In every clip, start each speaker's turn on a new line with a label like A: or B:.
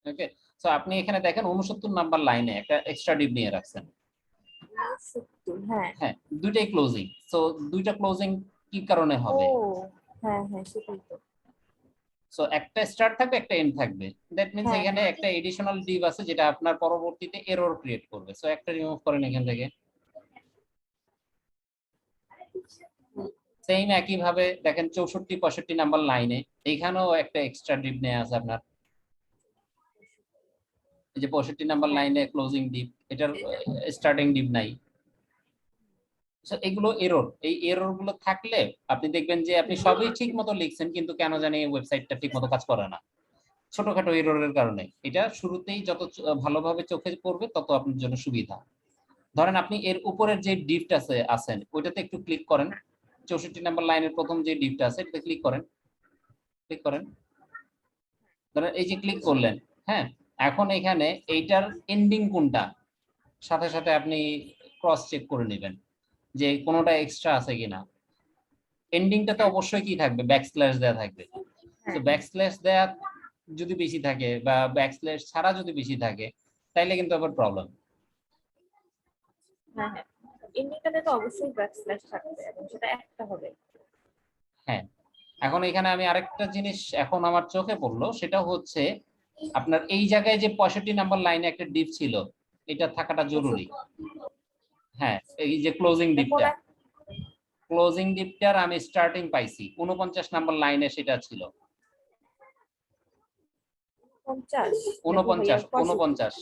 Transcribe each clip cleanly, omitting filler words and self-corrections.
A: ওকে, so আপনি এখানে দেখেন 69 নাম্বার লাইনে একটা এক্সট্রা ডিপ নিয়ে রাখছেন।
B: হ্যাঁ
A: হ্যাঁ, দুইটাই ক্লোজিং। সো দুইটা ক্লোজিং কি কারণে
B: ও
A: হবে?
B: হ্যাঁ হ্যাঁ সেটাই তো।
A: সো একটা স্টার্ট থাকবে, একটা এন্ড থাকবে। দ্যাট মিন্স
B: হ্যাঁ
A: এখানে
B: হ্যাঁ
A: একটা এডিশনাল ডিভ আছে যেটা আপনার পরবর্তীতে এরর ক্রিয়েট করবে। সো একটা রিমুভ করেন এখান থেকে। সেম একই ভাবে দেখেন 64 65 নাম্বার লাইনে এইখানেও একটা এক্সট্রা ডিপ নেওয়া আছে আপনার। এই যে 65 নাম্বার
B: হ্যাঁ
A: লাইনে ক্লোজিং ডিপ, এটার স্টার্টিং ডিপ নাই। সো এগুলো এরর, এই এরর গুলো থাকলে আপনি দেখবেন যে আপনি সবই ঠিক মতো লিখছেন কিন্তু কেন জানি ওয়েবসাইটটা ঠিক মতো কাজ করে না, ছোটখাটো এররের কারণে। এটা শুরুতেই যত ভালোভাবে চোখে পড়বে তত আপনার জন্য সুবিধা। ধরেন আপনি এর উপরের যে ডিপটা আছে আছেন ওইটাতে একটু ক্লিক করেন। 64 নাম্বার লাইনের প্রথম যে ডিপটা আছে এটাতে ক্লিক করেন, ক্লিক করেন। ধরেন এই যে ক্লিক করলেন, হ্যাঁ, এখন এখানে এইটার এন্ডিং কোনটা সাথে সাথে আপনি ক্রস চেক করে নেবেন যে কোনোটা এক্সট্রা আছে কিনা। এন্ডিংটাতে অবশ্যই কি থাকবে, ব্যাকস্ল্যাশ দেওয়া থাকবে। তো
B: হ্যাঁ
A: ব্যাকস্ল্যাশ দেওয়া যদি বেশি থাকে বা ব্যাকস্ল্যাশ ছাড়া যদি বেশি থাকে তাইলে কিন্তু আবার প্রবলেম।
B: হ্যাঁ হ্যাঁ এন্ডিংটাতে তো অবশ্যই ব্যাকস্ল্যাশ থাকবে এবং সেটা একটা হবে।
A: হ্যাঁ, এখন এখানে আমি আরেকটা জিনিস এখন আমার চোখে পড়লো, সেটা হচ্ছে আপনার এই জায়গায় যে 65 নাম্বার লাইনে একটা ডিপ ছিল, এটা থাকাটা জরুরি। হ্যাঁ, এই যে ক্লোজিং
B: কোন
A: ডিপটা, ক্লোজিং ডিপটার আমি স্টার্টিং পাইছি 49 নাম্বার লাইনে সেটা ছিল।
B: 50 দেখো ভাইয়া
A: 49 49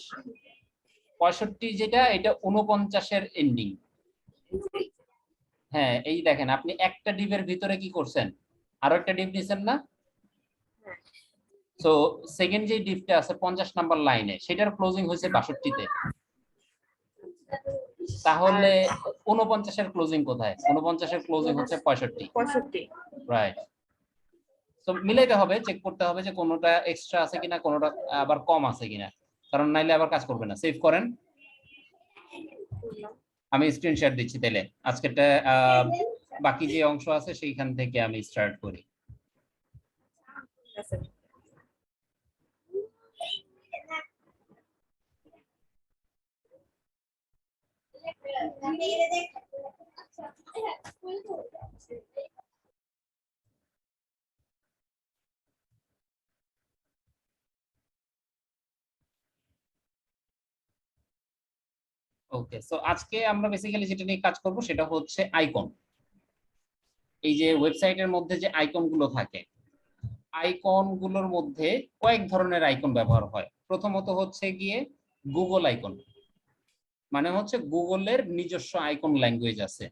A: 65 যেটা এটা 49 এর এন্ডিং। হ্যাঁ, এই দেখেন আপনি একটা ডিপের ভিতরে কি করছেন, আরো একটা ডিপ নিছেন না? সো সেকেন্ড যে ডিপটা আছে 50 নাম্বার লাইনে সেটার ক্লোজিং হয়েছে 62 তে।
B: আর
A: তাহলে 49 এর ক্লোজিং কোথায়? 49 এর ক্লোজিং হচ্ছে 65।
B: 65
A: রাইট। তো মিলাইতে হবে, চেক করতে হবে যে কোনোটা এক্সট্রা আছে কিনা, কোনোটা আবার কম আছে কিনা, কারণ নাইলে আবার কাজ করবে না। সেভ করেন, আমি স্ক্রিনশট দিচ্ছি তাহলে আজকেরটা। বাকি যে অংশ আছে সেইখান থেকে আমি স্টার্ট করি।
B: আছে।
A: ওকে, সো আজকে আমরা বেসিক্যালি যেটা নিয়ে কাজ করব সেটা হচ্ছে আইকন। এই যে ওয়েবসাইটের মধ্যে যে আইকন গুলো থাকে, আইকন গুলোর মধ্যে কয়েক ধরনের আইকন ব্যবহার হয়। প্রথমত হচ্ছে গিয়ে গুগল আইকন, মানে হচ্ছে গুগলের নিজস্ব আইকন ল্যাঙ্গুয়েজ আছে,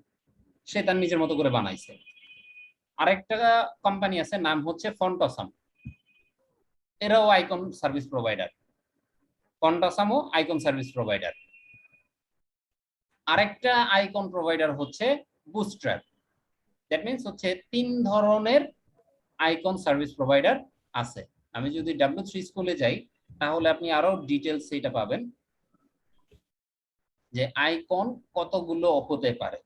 A: সে তার নিজের মতো করে বানাইছে। আরেকটা কোম্পানি আছে নাম হচ্ছে ফন্টসাম, এরাও আইকন সার্ভিস প্রোভাইডার। ফন্টসামও আইকন সার্ভিস প্রোভাইডার। আরেকটা আইকন প্রোভাইডার হচ্ছে বুস্ট্র্যাপ। দ্যাট মিন্স হচ্ছে 3 ধরনের আইকন সার্ভিস প্রোভাইডার আছে। আমি যদি W3 স্কুলে যাই তাহলে আপনি আরো ডিটেলস এটা পাবেন যে আইকন কতগুলো হতে পারে।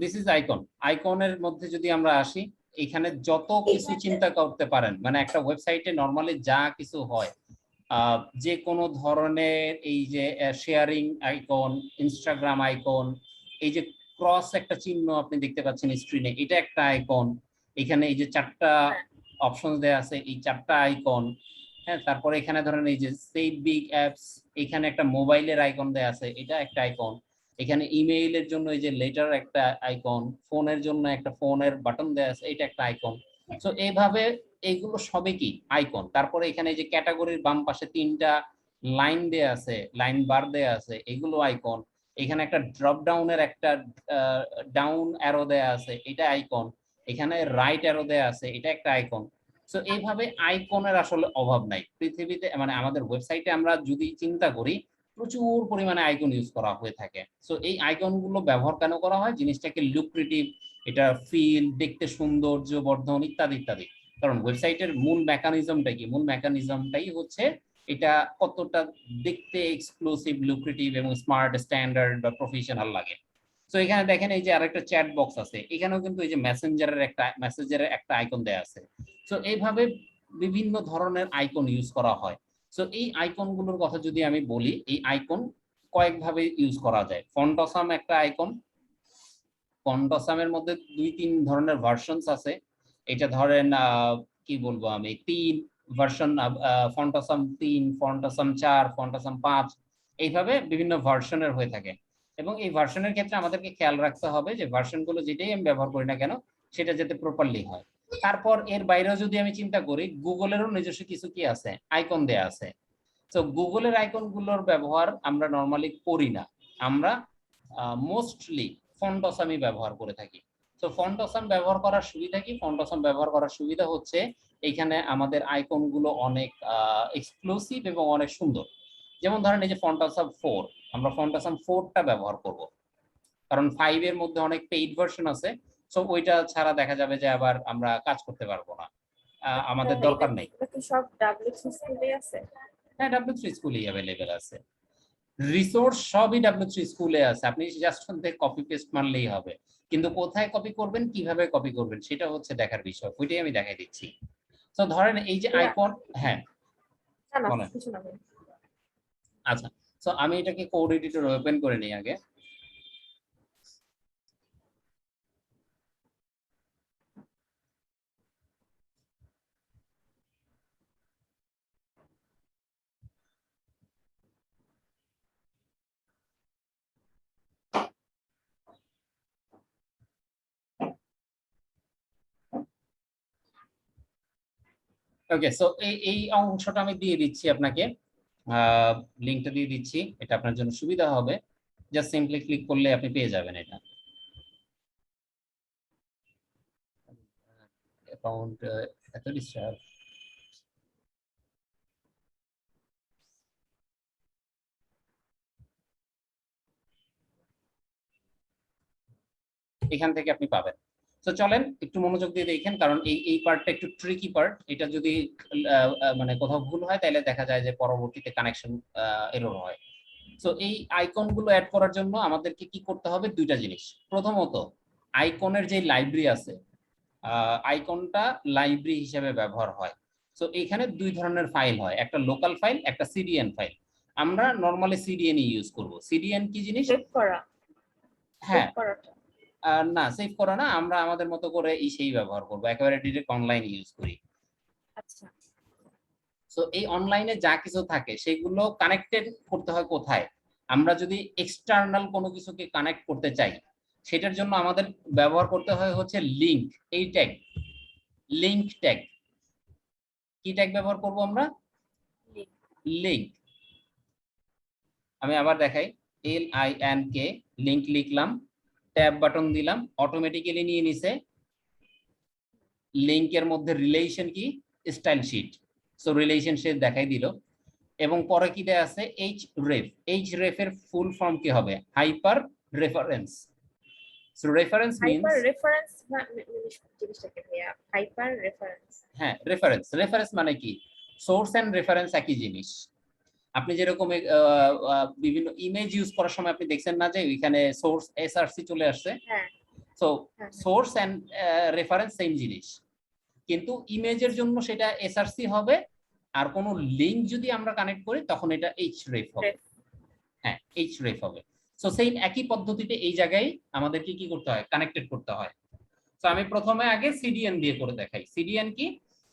A: This is icon. আইকনের মধ্যে যদি আমরা আসি, এখানে যত কিছু চিন্তা করতে পারেন, মানে একটা ওয়েবসাইটে নরমালি যা কিছু হয়, যে কোনো ধরনের এই যে শেয়ারিং আইকন, ইনস্টাগ্রাম আইকন, এই যে ক্রস একটা চিহ্ন আপনি দেখতে পাচ্ছেন স্ক্রিনে, এটা একটা আইকন। এখানে এই যে 4টা অপশন দেয়া আছে, এই 4টা আইকন। হ্যাঁ, তারপরে এখানে ধরেন এই যে সেভ বিগ অ্যাপস, এখানে একটা মোবাইলের আইকন দেয়া আছে, এটা একটা আইকন। এখানে ইমেইলের জন্য এই যে লেটার একটা আইকন, ফোনের জন্য একটা ফোনের বাটন দেয়া আছে, এটা একটা আইকন। সো এইভাবে এইগুলো সবই কি আইকন। তারপরে এখানে যে ক্যাটাগরির বাম পাশে 3টা লাইন দেয়া আছে, লাইন বার দেয়া আছে, এগুলো আইকন। এখানে একটা ড্রপ ডাউনের একটা ডাউন অ্যারো দেয়া আছে, এটা আইকন। এখানে রাইট অ্যারো দেয়া আছে, এটা একটা আইকন। সো এইভাবে আইকনের আসলে অভাব নাই পৃথিবীতে, মানে আমাদের ওয়েবসাইটে আমরা যদি চিন্তা করি প্রচুর পরিমাণে আইকন ইউজ করা হয়ে থাকে। সো এই আইকন গুলো ব্যবহার কেন করা হয়? জিনিসটাকে লুক্রেটিভ, এটা ফিল, দেখতে সৌন্দর্য বর্ধন ইত্যাদি ইত্যাদি। কারণ ওয়েবসাইটের মূল মেকানিজমটাই কি? মূল মেকানিজমটাই হচ্ছে এটা কতটা দেখতে এক্সক্লুসিভ, লুক্রেটিভ এবং স্মার্ট, স্ট্যান্ডার্ড বা প্রফেশনাল লাগে। সো এখানে দেখেন এই যে আরেকটা চ্যাট বক্স আছে, এখানেও কিন্তু এই যে মেসেঞ্জারের একটা আইকন দেয়া আছে। সো এইভাবে বিভিন্ন ধরনের আইকন ইউজ করা হয়। সো এই আইকন গুলোর কথা যদি আমি বলি, এই আইকন কয়েকভাবে ইউজ করা যায়। ফন্ট অসাম একটা আইকন। ফন্ট অসামের মধ্যে 2-3 ধরনের ভার্সনস আছে। এটা ধরেন কি বলবো আমি, 3 version, font awesome 3, font awesome 4, font awesome 5, এইভাবে বিভিন্ন ভার্সনের হয়ে থাকে। এবং এই ভার্সনের ক্ষেত্রে আমাদেরকে খেয়াল রাখতে হবে যে ভার্সনগুলো যেটাই আমি ব্যবহার করি না কেন সেটা যাতে প্রপারলি হয়। তারপর এর বাইরেও যদি আমি চিন্তা করি, গুগলেরও নিজস্ব কিছু কি আছে, আইকন দেয়া আছে। তো গুগলের আইকন গুলোর ব্যবহার আমরা নরমালি করি না, আমরা মোস্টলি ফন্ট অসামই ব্যবহার করে থাকি। তো ফন্ট অসাম ব্যবহার করার সুবিধা কি? ফন্ট অসাম ব্যবহার করার সুবিধা হচ্ছে এইখানে আমাদের আইকন গুলো অনেক এক্সক্লুসিভ এবং অনেক সুন্দর। যেমন ধরেন এই যে ফন্ট অসাম 4, আমরা ফন্ট অসাম 4টা ব্যবহার করব, কারণ 5 এর মধ্যে অনেক পেইড ভার্সন আছে। সো ওইটা ছাড়া দেখা যাবে যে আবার আমরা কাজ করতে পারবো না, আমাদের দরকার নেই।
B: এটা কি সব ডাব্লিউসি স্কুলে আছে?
A: হ্যাঁ, W3 স্কুলেই অ্যাভেলেবেল আছে। রিসোর্স সবই W3 স্কুলে আছে, আপনি জাস্ট কপি পেস্ট মারলেই হবে। কিন্তু কোথায় কপি করবেন, কিভাবে কপি করবেন, সেটা হচ্ছে দেখার বিষয়, ওইটাই আমি দেখাই দিচ্ছি। তো ধরেন এই যে আইকন, হ্যাঁ
B: না না,
A: বলেন।
B: কিছু না ভাই।
A: আচ্ছা, তো আমি এটাকে কোড এডিটর ওপেন করে নিই আগে। ওকে, সো এই অংশটা আমি দিয়ে দিচ্ছি আপনাকে, লিংকটা দিয়ে দিচ্ছি, এটা আপনার জন্য সুবিধা হবে। জাস্ট সিম্পলি ক্লিক করলে আপনি পেয়ে যাবেন এটা। অ্যাকাউন্ট এত ডিস্টার্ব। এখান থেকে আপনি পাবেন। তো চলেন একটু মনোযোগ দিয়ে দেখেন, কারণ এই পার্টটা একটু ট্রিকি পার্ট। এটা যদি মানে কোথাও ভুল হয় তাহলে দেখা যায় যে পরবর্তীতে কানেকশন এরর হয়। সো এই আইকন গুলো অ্যাড করার জন্য আমাদেরকে কি করতে হবে? 2টা জিনিস। প্রথমত, আইকনের যে লাইব্রেরি আছে, আইকনটা লাইব্রেরি হিসেবে ব্যবহার হয়। সো এখানে 2 ধরনের ফাইল হয়, একটা লোকাল ফাইল, একটা সিডিএন ফাইল। আমরা নরমালি সিডিএন ইউজ করব। সিডিএন কি জিনিস?
B: সেভ করা, সেভ
A: হ্যাঁ,
B: করাটা।
A: না সেভ করা না, আমরা আমাদের মতো করে সেই ব্যবহার করব, একেবারে ডিরেক্ট অনলাইন ইউজ করি।
B: আচ্ছা,
A: সো এই অনলাইনে যা কিছু থাকে সেগুলো কানেক্টেড করতে হয় কোথায়? আমরা যদি এক্সটার্নাল কোনো কিছুকে কানেক্ট করতে চাই, সেটার জন্য আমাদের ব্যবহার করতে হয় হচ্ছে লিংক, এই ট্যাগ, লিংক ট্যাগ। কি ট্যাগ ব্যবহার করব আমরা? লিংক। আমি আবার দেখাই, LINK, লিংক লিখলাম, ট্যাব বাটন দিলাম, অটোমেটিক্যালি নিয়ে নিছে। লিংকের মধ্যে রিলেশন কি? Style sheet. So relation sheet দেখাই দিল। এবং পরে কি দেয়া আছে? href। href এর ফুল ফর্ম কি হবে? Hyper reference. So reference means,
B: hyper reference জিনিসটা কি ভাইয়া? Hyper reference.
A: হ্যাঁ রেফারেন্স, রেফারেন্স মানে কি? সোর্স এন্ড রেফারেন্স একই জিনিস। আপনি যেরকম বিভিন্ন ইমেজ ইউজ করার সময় আপনি দেখছেন না যে ওইখানে সোর্স এসআরসি চলে আসছে?
B: হ্যাঁ,
A: সো
B: হ্যাঁ,
A: সোর্স এন্ড রেফারেন্স সেম জিনিস, কিন্তু ইমেজের জন্য সেটা এসআরসি হবে, আর কোনো লিংক যদি আমরা কানেক্ট করি তখন এটা এইচরেফ হবে।
B: ref।
A: হ্যাঁ, এইচরেফ হবে। সো সেই একই পদ্ধতিতে এই জায়গায় আমাদেরকে কি করতে হয়, কানেক্টেড করতে হয়। তো আমি প্রথমে আগে সিডিএন দিয়ে করে দেখাই। সিডিএন কি?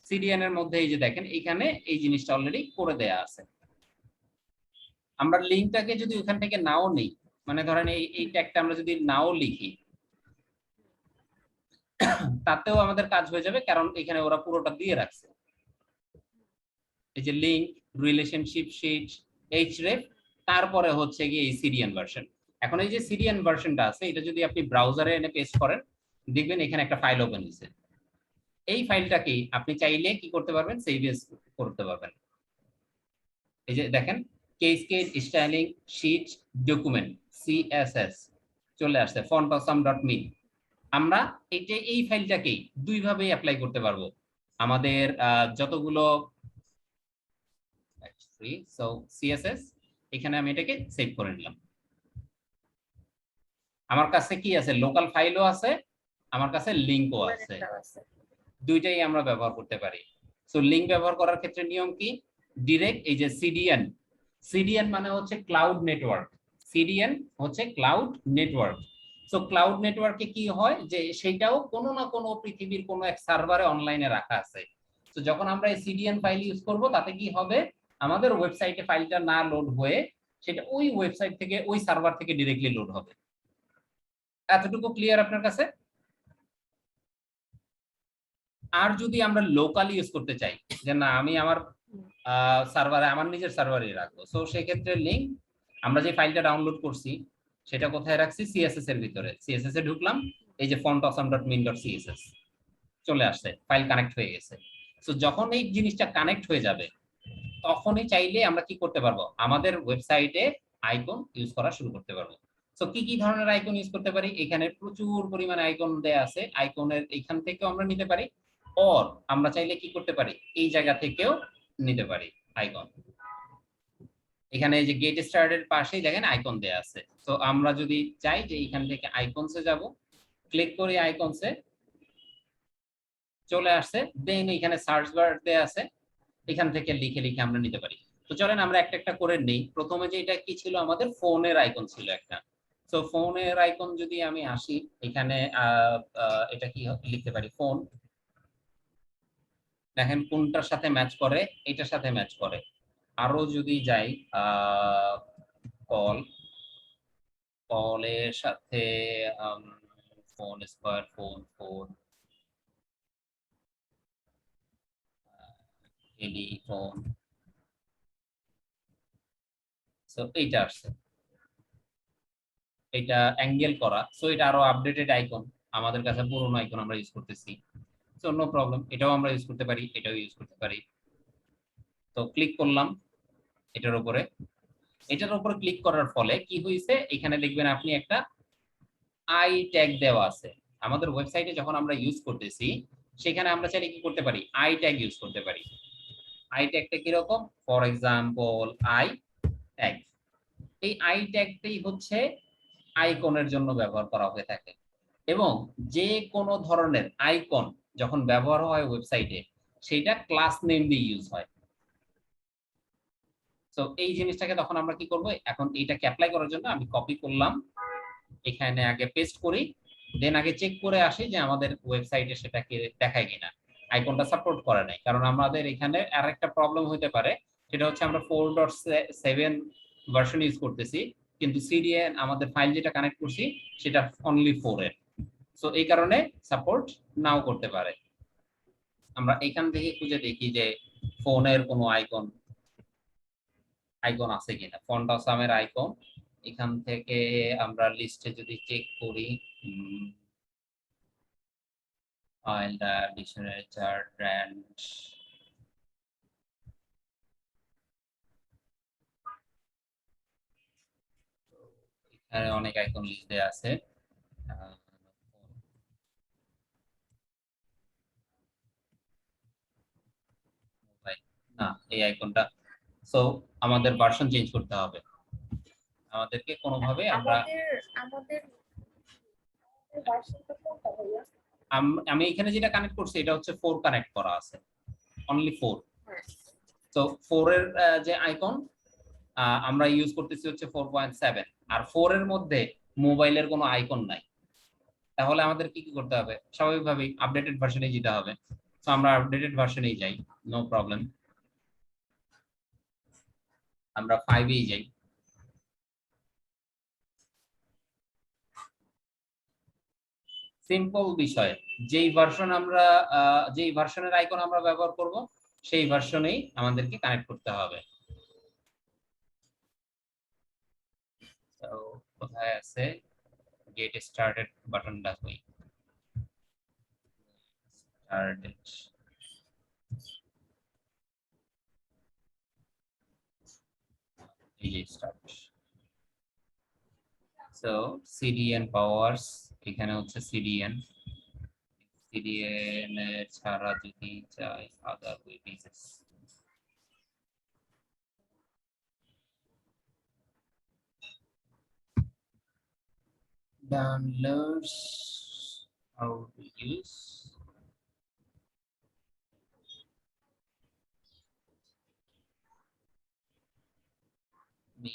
A: সিডিএন এর মধ্যে এই যে দেখেন এখানে এই জিনিসটা অলরেডি করে দেয়া আছে। আমরা লিংকটাকে যদি ওখান থেকে নাও নেই, মানে ধরেন এই ট্যাগটা আমরা যদি নাও লিখি তাতেও আমাদের কাজ হয়ে যাবে, কারণ এখানে ওরা পুরোটা দিয়ে রাখছে। এই যে লিংক, রিলেশনশিপ শিট, এইচরেফ, তারপরে হচ্ছে গিয়ে এই সিডিএন ভার্সন। এখন এই যে সিডিএন ভার্সনটা আছে, এটা যদি আপনি ব্রাউজারে এনে পেস্ট করেন, দেখবেন এখানে একটা ফাইল ওপেন হয়েছে। এই ফাইলটাকে আপনি চাইলে কি করতে পারবেন, সেভ এজ করতে পারবেন। এই যে দেখেন কেসকেড স্টাইলিং শীট ডকুমেন্ট সিএসএস চলে আসছে fontawesome.me। আমরা এই ফাইলটাকে দুই ভাবে অ্যাপ্লাই করতে পারবো। আমাদের যতগুলো সো সিএসএস, এখানে আমি এটাকে সেভ করে নিলাম। আমার কাছে কি আছে, লোকাল ফাইলও আছে, আমার কাছে লিংকও আছে,
B: একটাও আছে।
A: দুইটাই আমরা ব্যবহার করতে পারি। সো লিংক ব্যবহার করার ক্ষেত্রে নিয়ম কি, ডিরেক্ট এই যে সিডিএন, সিডিএন মানে হচ্ছে ক্লাউড নেটওয়ার্ক, সিডিএন হচ্ছে ক্লাউড নেটওয়ার্ক। সো ক্লাউড নেটওয়ার্কে কি হয় যে সেটাও কোনো না কোনো পৃথিবীর কোনো এক সার্ভারে অনলাইনে রাখা আছে। তো যখন আমরা এই সিডিএন ফাইল ইউজ করব, তাতে কি হবে, আমাদের ওয়েবসাইটে ফাইলটা না লোড হয়ে সেটা ওই ওয়েবসাইট থেকে, ওই সার্ভার থেকে ডিরেক্টলি লোড হবে। এতটুকু ক্লিয়ার আপনার কাছে? আর যদি আমরা লোকাল ইউজ করতে চাই, যে না আমি আমার সার্ভারে, আমার নিজের সার্ভারে রাখবো, সো সেই ক্ষেত্রে লিংক, আমরা যে ফাইলটা ডাউনলোড করছি সেটা কোথায় রাখছি, সিএসএস এর ভিতরে। সিএসএস এ ঢুকলাম, এই যে fontawesome.min.css চলে আসছে, ফাইল কানেক্ট হয়ে গেছে। সো যখন এই জিনিসটা কানেক্ট হয়ে যাবে, তখনই চাইলে আমরা কি করতে পারবো, আমাদের ওয়েবসাইটে আইকন ইউজ করা শুরু করতে পারবো। সো কি কি ধরনের আইকন ইউজ করতে পারি, এখানে প্রচুর পরিমাণে আইকন দেয়া আছে, আইকনের এখান থেকেও আমরা নিতে পারি, অর আমরা চাইলে কি করতে পারি, এই জায়গা থেকেও নিতে পারি আইকন। এখানে এই যে গেট স্টার্টের পাশেই দেখেন আইকন দেয়া আছে। তো আমরা যদি চাই যে এখান থেকে আইকনসে যাব, ক্লিক করি আইকনসে, চলে আসছে, দেন এখানে সার্চ বার দেয়া আছে, এখান থেকে লিখে লিখে আমরা নিতে পারি। তো চলেন আমরা একটা একটা করে নেই। প্রথমে যে এটা কি ছিল, আমাদের ফোনের আইকন ছিল একটা। তো ফোনের আইকন যদি আমি আসি, এখানে এটা কি লিখতে পারি, ফোন, দেখেন কোনটার সাথে ম্যাচ করে, এটার সাথে ম্যাচ করে। আরো যদি যাই কল, কলের সাথে phone square, phone phone, telephone, so এইটা আসছে, এটা অ্যাঙ্গেল করা, সো এটা আরো আপডেটেড আইকন, আমাদের কাছে পুরোনো আইকন আমরা ইউজ করতেছি, সো নো প্রবলেম, এটাও আমরা ইউজ করতে পারি, এটাও ইউজ করতে পারি। তো ক্লিক করলাম এটার উপরে, এটার উপরে ক্লিক করার ফলে কি হয়েছে, এখানে দেখবেন আপনি একটা আই ট্যাগ দেওয়া আছে। আমাদের ওয়েবসাইটে যখন আমরা ইউজ করতেছি, সেখানে আমরা চাইলে কি করতে পারি, আই ট্যাগ ইউজ করতে পারি। আই ট্যাগটা কিরকম, ফর এক্সাম্পল আই ট্যাগ, এই আই ট্যাগটাই হচ্ছে আইকনের জন্য ব্যবহার করা হয়ে থাকে। এবং যে কোনো ধরনের আইকন যখন ব্যবহার হয় ওয়েবসাইটে, সেটা ক্লাস নেম দিয়ে ইউজ হয়। তো এই জিনিসটাকে তখন আমরা কি করব, এখন এইটাকে অ্যাপ্লাই করার জন্য আমি কপি করলাম, এখানে আগে পেস্ট করি, দেন আগে চেক করে আসি যে আমাদের ওয়েবসাইটে সেটাকে দেখায় কিনা। আইকনটা সাপোর্ট করে নাই, কারণ আমাদের এখানে আরেকটা প্রবলেম হতে পারে, সেটা হচ্ছে আমরা 4.7 ভার্সন ইউজ করতেছি, কিন্তু সিডিএন আমাদের ফাইল যেটা কানেক্ট করছি সেটা অনলি 4 এর। সো এই কারণে সাপোর্ট নাও করতে পারে। আমরা এখান থেকে খুঁজে দেখি যে ফোনের কোনো আইকন আছে কিনা, ফন্টাসামের আইকন, এখান থেকে আমরা লিস্টে যদি চেক করি, ডিকশনারি চার্ট ব্র্যান্ড, এখানে অনেক আইকন লিস্ট দেয়া আছে। না, এই আইকনটা, সো আমাদের ভার্সন চেঞ্জ করতে হবে, আমাদেরকে কোনোভাবে আমরা
B: আমাদের আমাদের ভার্সনটা কোনটা ভাইয়া?
A: আমি এখানে যেটা কানেক্ট করছি এটা হচ্ছে 4 কানেক্ট করা আছে, অনলি 4।
B: হ্যাঁ।
A: তো 4 এর যে আইকন আমরা ইউজ করতেছি হচ্ছে 4.7, আর 4 এর মধ্যে মোবাইলের কোনো আইকন নাই। তাহলে আমাদের কি কি করতে হবে? স্বাভাবিকভাবেই আপডেটেড ভার্সনে যেতে হবে। তো আমরা আপডেটেড ভার্সনেই যাই, নো প্রবলেম। আমরা 5 এই যাই। সিম্পল বিষয়, যেই ভার্সন আমরা যেই ভার্সনের আইকন আমরা ব্যবহার করব সেই ভার্সনেই আমাদেরকে কানেক্ট করতে হবে। তো কোথায় আছে গেট স্টার্টেড বাটনটা? কই স্টার্টেড, এই যে স্টার্ট। সো সিডিএন পাওয়ারস, এখানে হচ্ছে সিডিএন। সিডিএন ছাড়া যদি চাই other web pages, downloads, how to use me.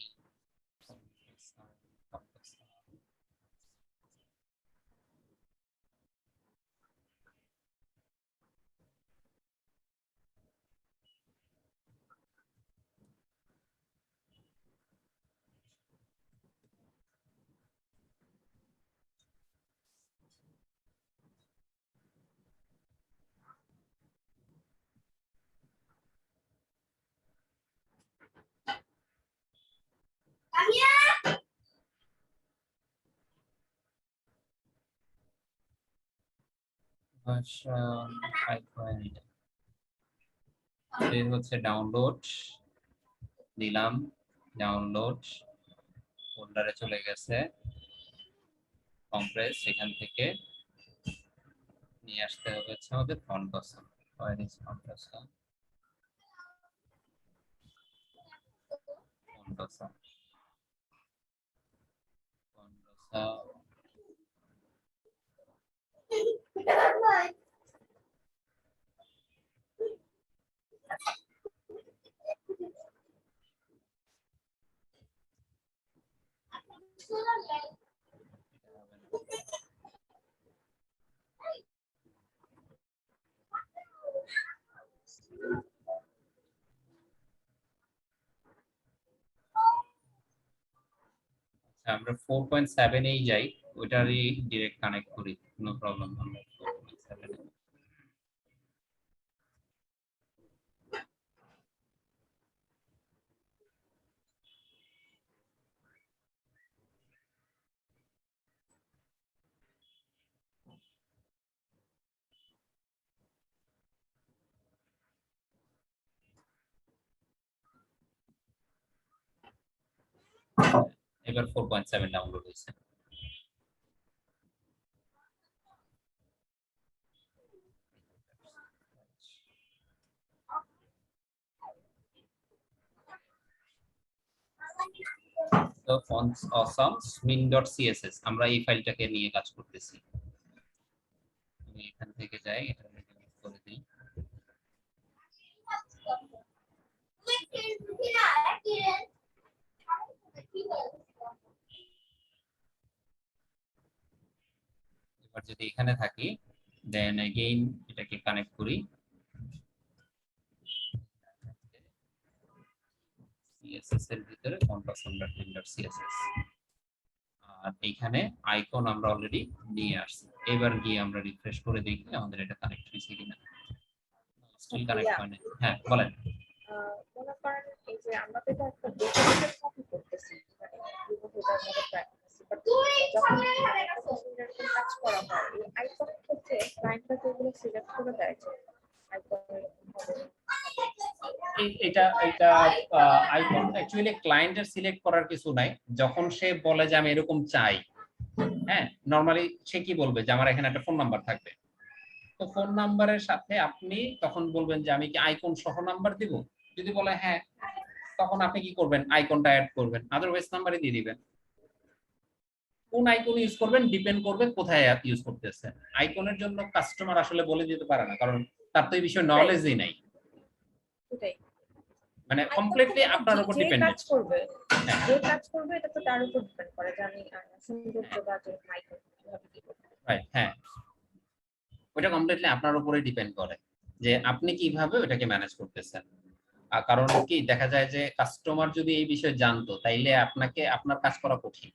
A: Version 5. এই হচ্ছে ডাউনলোড, দিলাম ডাউনলোড, ফোল্ডারে চলে গেছে, কম্প্রেস, এখান থেকে নিয়ে আসতে হবে হচ্ছে আমাদের font option. Where is font option? Font option. Font option. আমরা 4.7 এই যাই, ওইটারই ডিরেক্ট কানেক্ট করি, নো প্রবলেম। আমরা 4.7 এবার 4.7 ডাউনলোড হয়েছে। তো fonts awesome min.css আমরা এই ফাইলটাকে নিয়ে কাজ করতেছি। আমি এখান থেকে যাই, এটা রিমুভ করে দিই। এবার যদি এখানে থাকি, দেন এগেইন এটাকে কানেক্ট করি, সিএসএস এর ভিতরে ফন্ট awesome.min.css, আর এইখানে আইকন আমরা অলরেডি নিয়ে আসছি। এবার গিয়ে আমরা রিফ্রেশ করে দেখি আমাদের এটা কানেক্ট হয়েছে কিনা। স্টিল কানেক্ট হয় না। হ্যাঁ বলেন।
B: মনে করেন এই যে আমরা তো এটা একটা ডকুমেন্টের কপি করতেছি, মানে রিমুভের মতো প্র্যাকটিস, বাট যখন একটা মেশিনের কাজ করা হয় এই আইকনের ক্ষেত্রে ক্লায়েন্টরা যেগুলো সিলেক্ট করে দেয় যে আইকনের
A: এটা এটা আইকন অ্যাকচুয়ালি ক্লায়েন্টের সিলেক্ট করার কিছু নাই। যখন সে বলে যে আমি এরকম চাই, হ্যাঁ নরমালি সে কি বলবে যে আমার এখানে একটা ফোন নাম্বার থাকবে। তো ফোন নাম্বারের সাথে আপনি তখন বলবেন যে আমি কি আইকন সহ নাম্বার দিব। যদি বলে হ্যাঁ, তখন আপনি কি করবেন, আইকনটা অ্যাড করবেন, আদারওয়াইজ নাম্বারই দিয়ে দিবেন। কোন আইকন ইউজ করবেন ডিপেন্ড করবে কোথায় ইউজ করতেছেন। আইকনের জন্য কাস্টমার আসলে বলে দিতে পারে না, কারণ তার তো এই বিষয়ে নলেজই নাই।
B: সেটাই
A: মানে
B: icon
A: কমপ্লিটলি
B: তো
A: আপনার উপর
B: যে কাজ
A: ডিপেন্ডেন্ট।
B: করবে
A: হ্যাঁ
B: যে কাজ করবে এটা তো তার উপর ডিপেন্ড করে যে আমি সৌন্দর্য বা যে আইকন কিভাবে কি করবো।
A: রাইট, হ্যাঁ ওটা কমপ্লিটলি আপনার উপরে ডিপেন্ড করে যে আপনি কিভাবে ওটাকে ম্যানেজ করতেছেন। কারণ কি দেখা যায় যে কাস্টমার যদি এই বিষয়ে জানতো তাইলে আপনাকে আপনার কাজ করা কঠিন।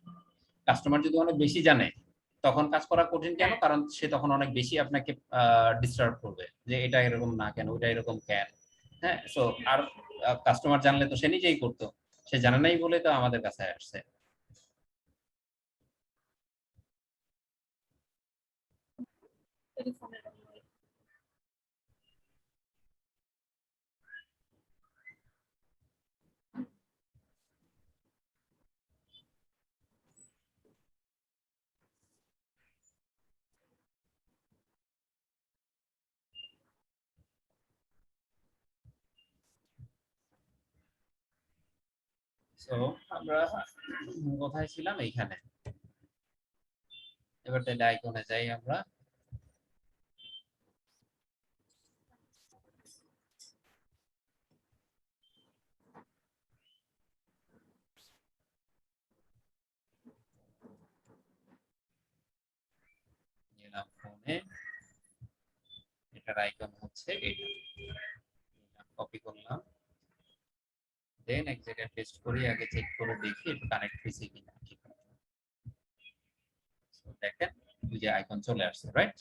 A: কাস্টমার যদি অনেক বেশি জানে তখন কাজ করা কঠিন কেন,
B: হ্যাঁ
A: কারণ সে তখন অনেক বেশি আপনাকে ডিস্টার্ব করবে যে এটা এরকম না কেন, ওটা এরকম কেন। হ্যাঁ, সো আর কাস্টমার জানলে তো সে নিজেই করতো, সে জানে নাই বলে তো আমাদের কাছে আসছে।
B: টেলিফোনের
A: সো আমরা কোথায় ছিলাম, এইখানে। এবার তাহলে আইকনে যাই আমরা। গেলাম ফোনে, এটার আইকন হচ্ছে এটা, কপি করলাম, দেন এক জায়গায় পেস্ট করি, আগে চেক করে দেখি এটা কানেক্ট হয়েছে কিনা। ঠিক আছে, দেখেন ওই যে আইকন চলে আসছে, রাইট।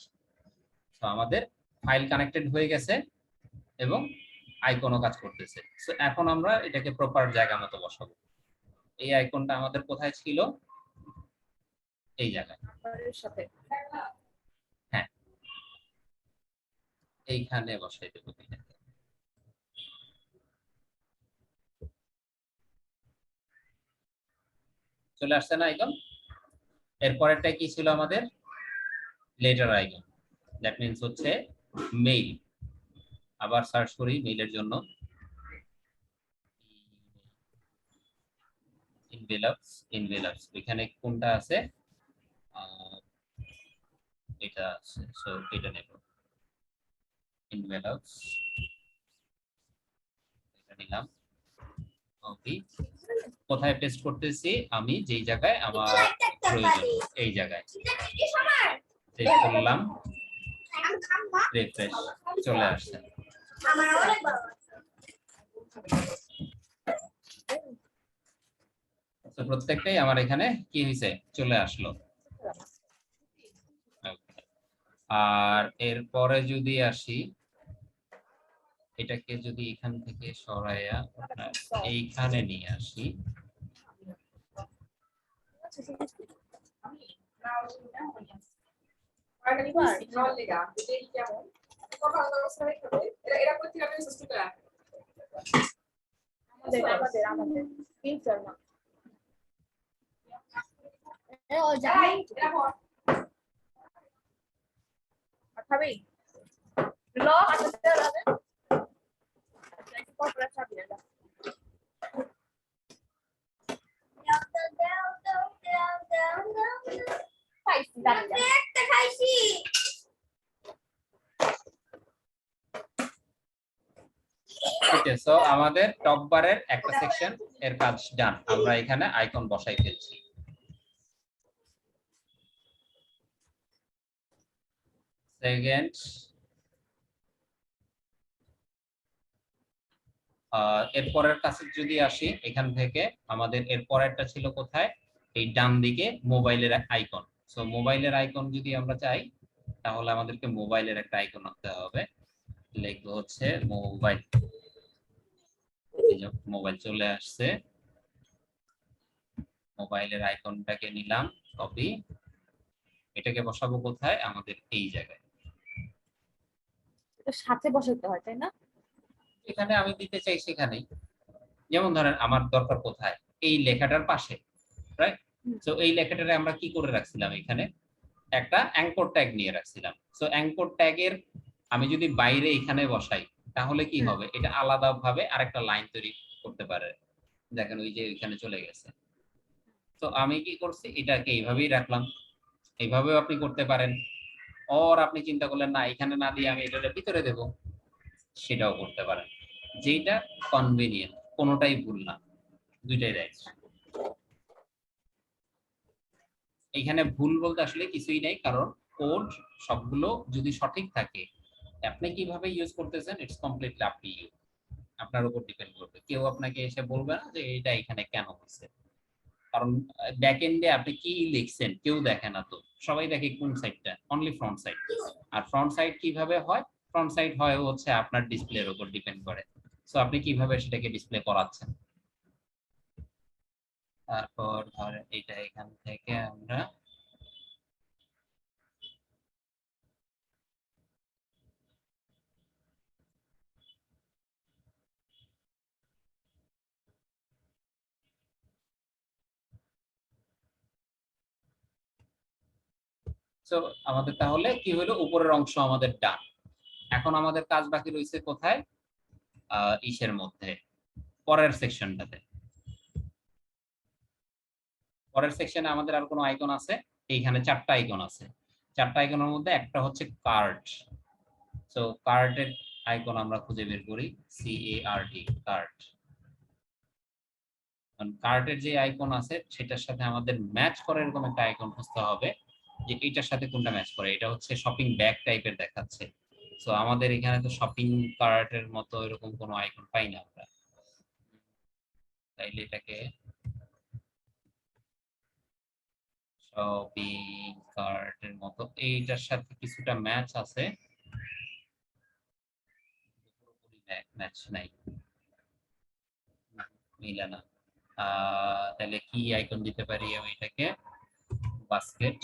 A: তো আমাদের ফাইল কানেক্টেড হয়ে গেছে এবং আইকনও কাজ করতেছে। সো এখন আমরা এটাকে প্রপার জায়গা মতো বসাবো। এই আইকনটা আমাদের কোথায় ছিল, এই জায়গায়।
B: নাম্বারের সাথে
A: হ্যাঁ, এইখানে বসাই দেবো এটাকে। চলে আসছে না আইকন? এরপরেরটা কি ছিল আমাদের, লেটার আইকন, দ্যাট মিন্স হচ্ছে মেইল। আবার সার্চ করি মেইলের জন্য, ইনভেলপস এখানে কোনটা আছে, আহ, এটা আছে, সো এটা নেব, ইনভেলপস এটা নিলাম। ওকে, কোথায় পেস্ট করতেছি আমি, যেই জায়গায় আমার প্রয়োজন, এই জায়গায় পেস্ট করলাম, রিফ্রেশ, চলে আসছে। তো প্রত্যেকটাই আমার এখানে কি হয়েছে, চলে আসলো। Okay. আর এরপরে যদি আসি, এটাকে যদি এখান থেকে সরাইয়া এইখানে নিয়ে আসি,
B: আমাদের আমাদের ফিউচার না খাবি ল আসতে হবে পর খাবি না খাইছি একটা খাইছি
A: ওকে। সো আমাদের টপ বারের একটা সেকশন এর কাজ ডান, আমরা এখানে আইকন বসাই ফেলছি। সেকেন্ড, এরপরের কাছে যদি আসি, এখান থেকে আমাদের এর পরেরটা ছিল কোথায়, এই ডান দিকে মোবাইলের আইকন। সো মোবাইলের আইকন যদি আমরা চাই তাহলে আমাদেরকে মোবাইলের একটা আইকন আনতে হবে, লিখবো হচ্ছে মোবাইল। মোবাইল চলে আসছে, মোবাইলের আইকনটাকে নিলাম কপি, এটাকে বসাবো কোথায়, আমাদের এই জায়গায়।
B: এটা সাথে বসাতে হয় তাই না
A: এখানে আমি দিতে চাই সেখানেই, যেমন ধরেন আমার দরকার কোথায়, এই লেখাটার পাশে, রাইট। তো এই লেখাটারে আমরা কি করে রাখছিলাম, এখানে একটা অ্যাঙ্কর ট্যাগ নিয়ে রাখছিলাম। সো অ্যাঙ্কর ট্যাগের আমি যদি বাইরে এখানে বসাই তাহলে কি হবে, এটা আলাদাভাবে আরেকটা লাইন তৈরি করতে পারে। দেখেন ওই যে এখানে চলে গেছে। তো আমি কি করছি, এটাকে এইভাবেই রাখলাম। এইভাবেও আপনি করতে পারেন, আর আপনি চিন্তা করলেন না এখানে না দিয়ে আমি এটার ভিতরে দেব, সেটাও করতে পারেন। যেটা কনভেনিয়েন্ট, কোনোটাই ভুল না, দুইটাই রাইট। এখানে ভুল বলতে আসলে কিছুই নাই, কারণ কোড সবগুলো যদি সঠিক থাকে, আপনি কিভাবে ইউজ করতেছেন it's completely up to you, আপনার উপর ডিপেন্ড করবে। কেউ আপনাকে এসে বলবে না যে এটা এখানে কেন হচ্ছে, কারণ ব্যাক এন্ডে আপনি কি লিখছেন কেউ দেখে না। তো সবাই দেখে কোন সাইডটা, অনলি ফ্রন্ট সাইড। আর ফ্রন্ট সাইড কিভাবে হয়, ফ্রন্ট সাইড হয় হচ্ছে আপনার ডিসপ্লের উপর ডিপেন্ড করে। সো আপনি কিভাবে সেটাকে ডিসপ্লে করাচ্ছেন। তারপর ধরেন এটা এখান থেকে আমরা তো আমাদের তাহলে কি হলো, উপরের অংশ আমাদের ডান। এখন আমাদের কাজ বাকি রয়েছে কোথায়, ইসের মধ্যে, পরের সেকশনটাতে। পরের সেকশনে আমাদের আর কোনো আইকন আছে, এইখানে চারটা আইকন আছে। চারটা আইকনের মধ্যে একটা হচ্ছে কার্ট। সো কার্টের আইকন আমরা খুঁজে বের করি, CART, কার্ট। কার্টের যে আইকন আছে সেটার সাথে আমাদের ম্যাচ করে এরকম একটা আইকন খুঁজতে হবে, যে এইটার সাথে কোনটা ম্যাচ করে। এটা হচ্ছে শপিং ব্যাগ টাইপের দেখাচ্ছে। সো আমাদের এখানে তো শপিং কার্টের মতো এরকম কোনো আইকন পাই না আমরা, তাইলে এটাকে শপিং কার্টের মতো এইটার সাথে কিছুটা ম্যাচ আছে, পুরোপুরি ম্যাচ নাই, মিলে না। তাহলে কি আইকন দিতে পারি আমি এটাকে, বাস্কেট,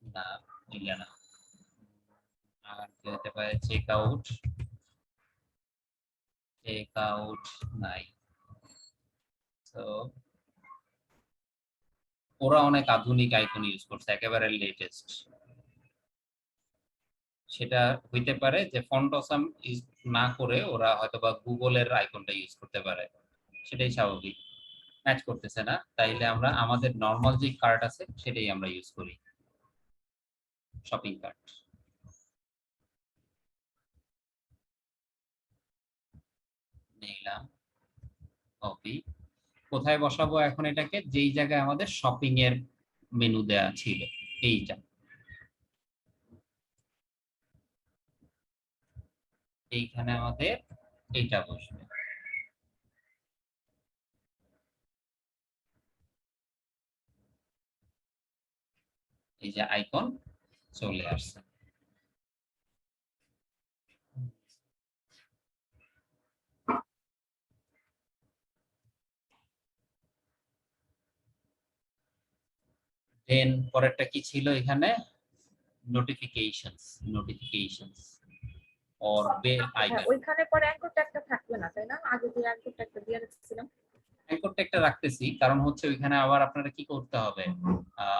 A: না মিলে না। আর কি হতে পারে, চেক আউট, চেক আউট নাই। তো ওরা অনেক আধুনিক আইকন ইউজ করছে, একেবারে লেটেস্ট। সেটা হইতে পারে যে ফন্ট অসাম ইউজ না করে ওরা হয়তোবা গুগলের আইকনটা ইউজ করতে পারে, সেটাই স্বাভাবিক। ম্যাচ করতেছে না, তাইলে আমরা আমাদের নরমাল যে কার্ট আছে সেটাই আমরা ইউজ করি, শপিং কার্ট। নিলাম, কপি। কোথায় বসাবো এখন এটাকে, যেই জায়গায় আমাদের শপিং এর মেনু দেয়া ছিল, এইটা, এইখানে আমাদের এইটা বসবে। এই যে আইকন চলে আসছে। দেন পরেরটা কি ছিল এখানে, নোটিফিকেশনস, নোটিফিকেশনস অর বেল
B: হ্যাঁ,
A: আইকন।
B: ওইখানে পরে অ্যাঙ্কর ট্যাগটা থাকবে না, তাই না? আগে যে অ্যাঙ্কর ট্যাগটা দিয়ে রাখছিলাম,
A: অ্যাঙ্কর ট্যাগটা রাখতেছি, কারণ হচ্ছে ওইখানে আবার আপনারা কি করতে হবে,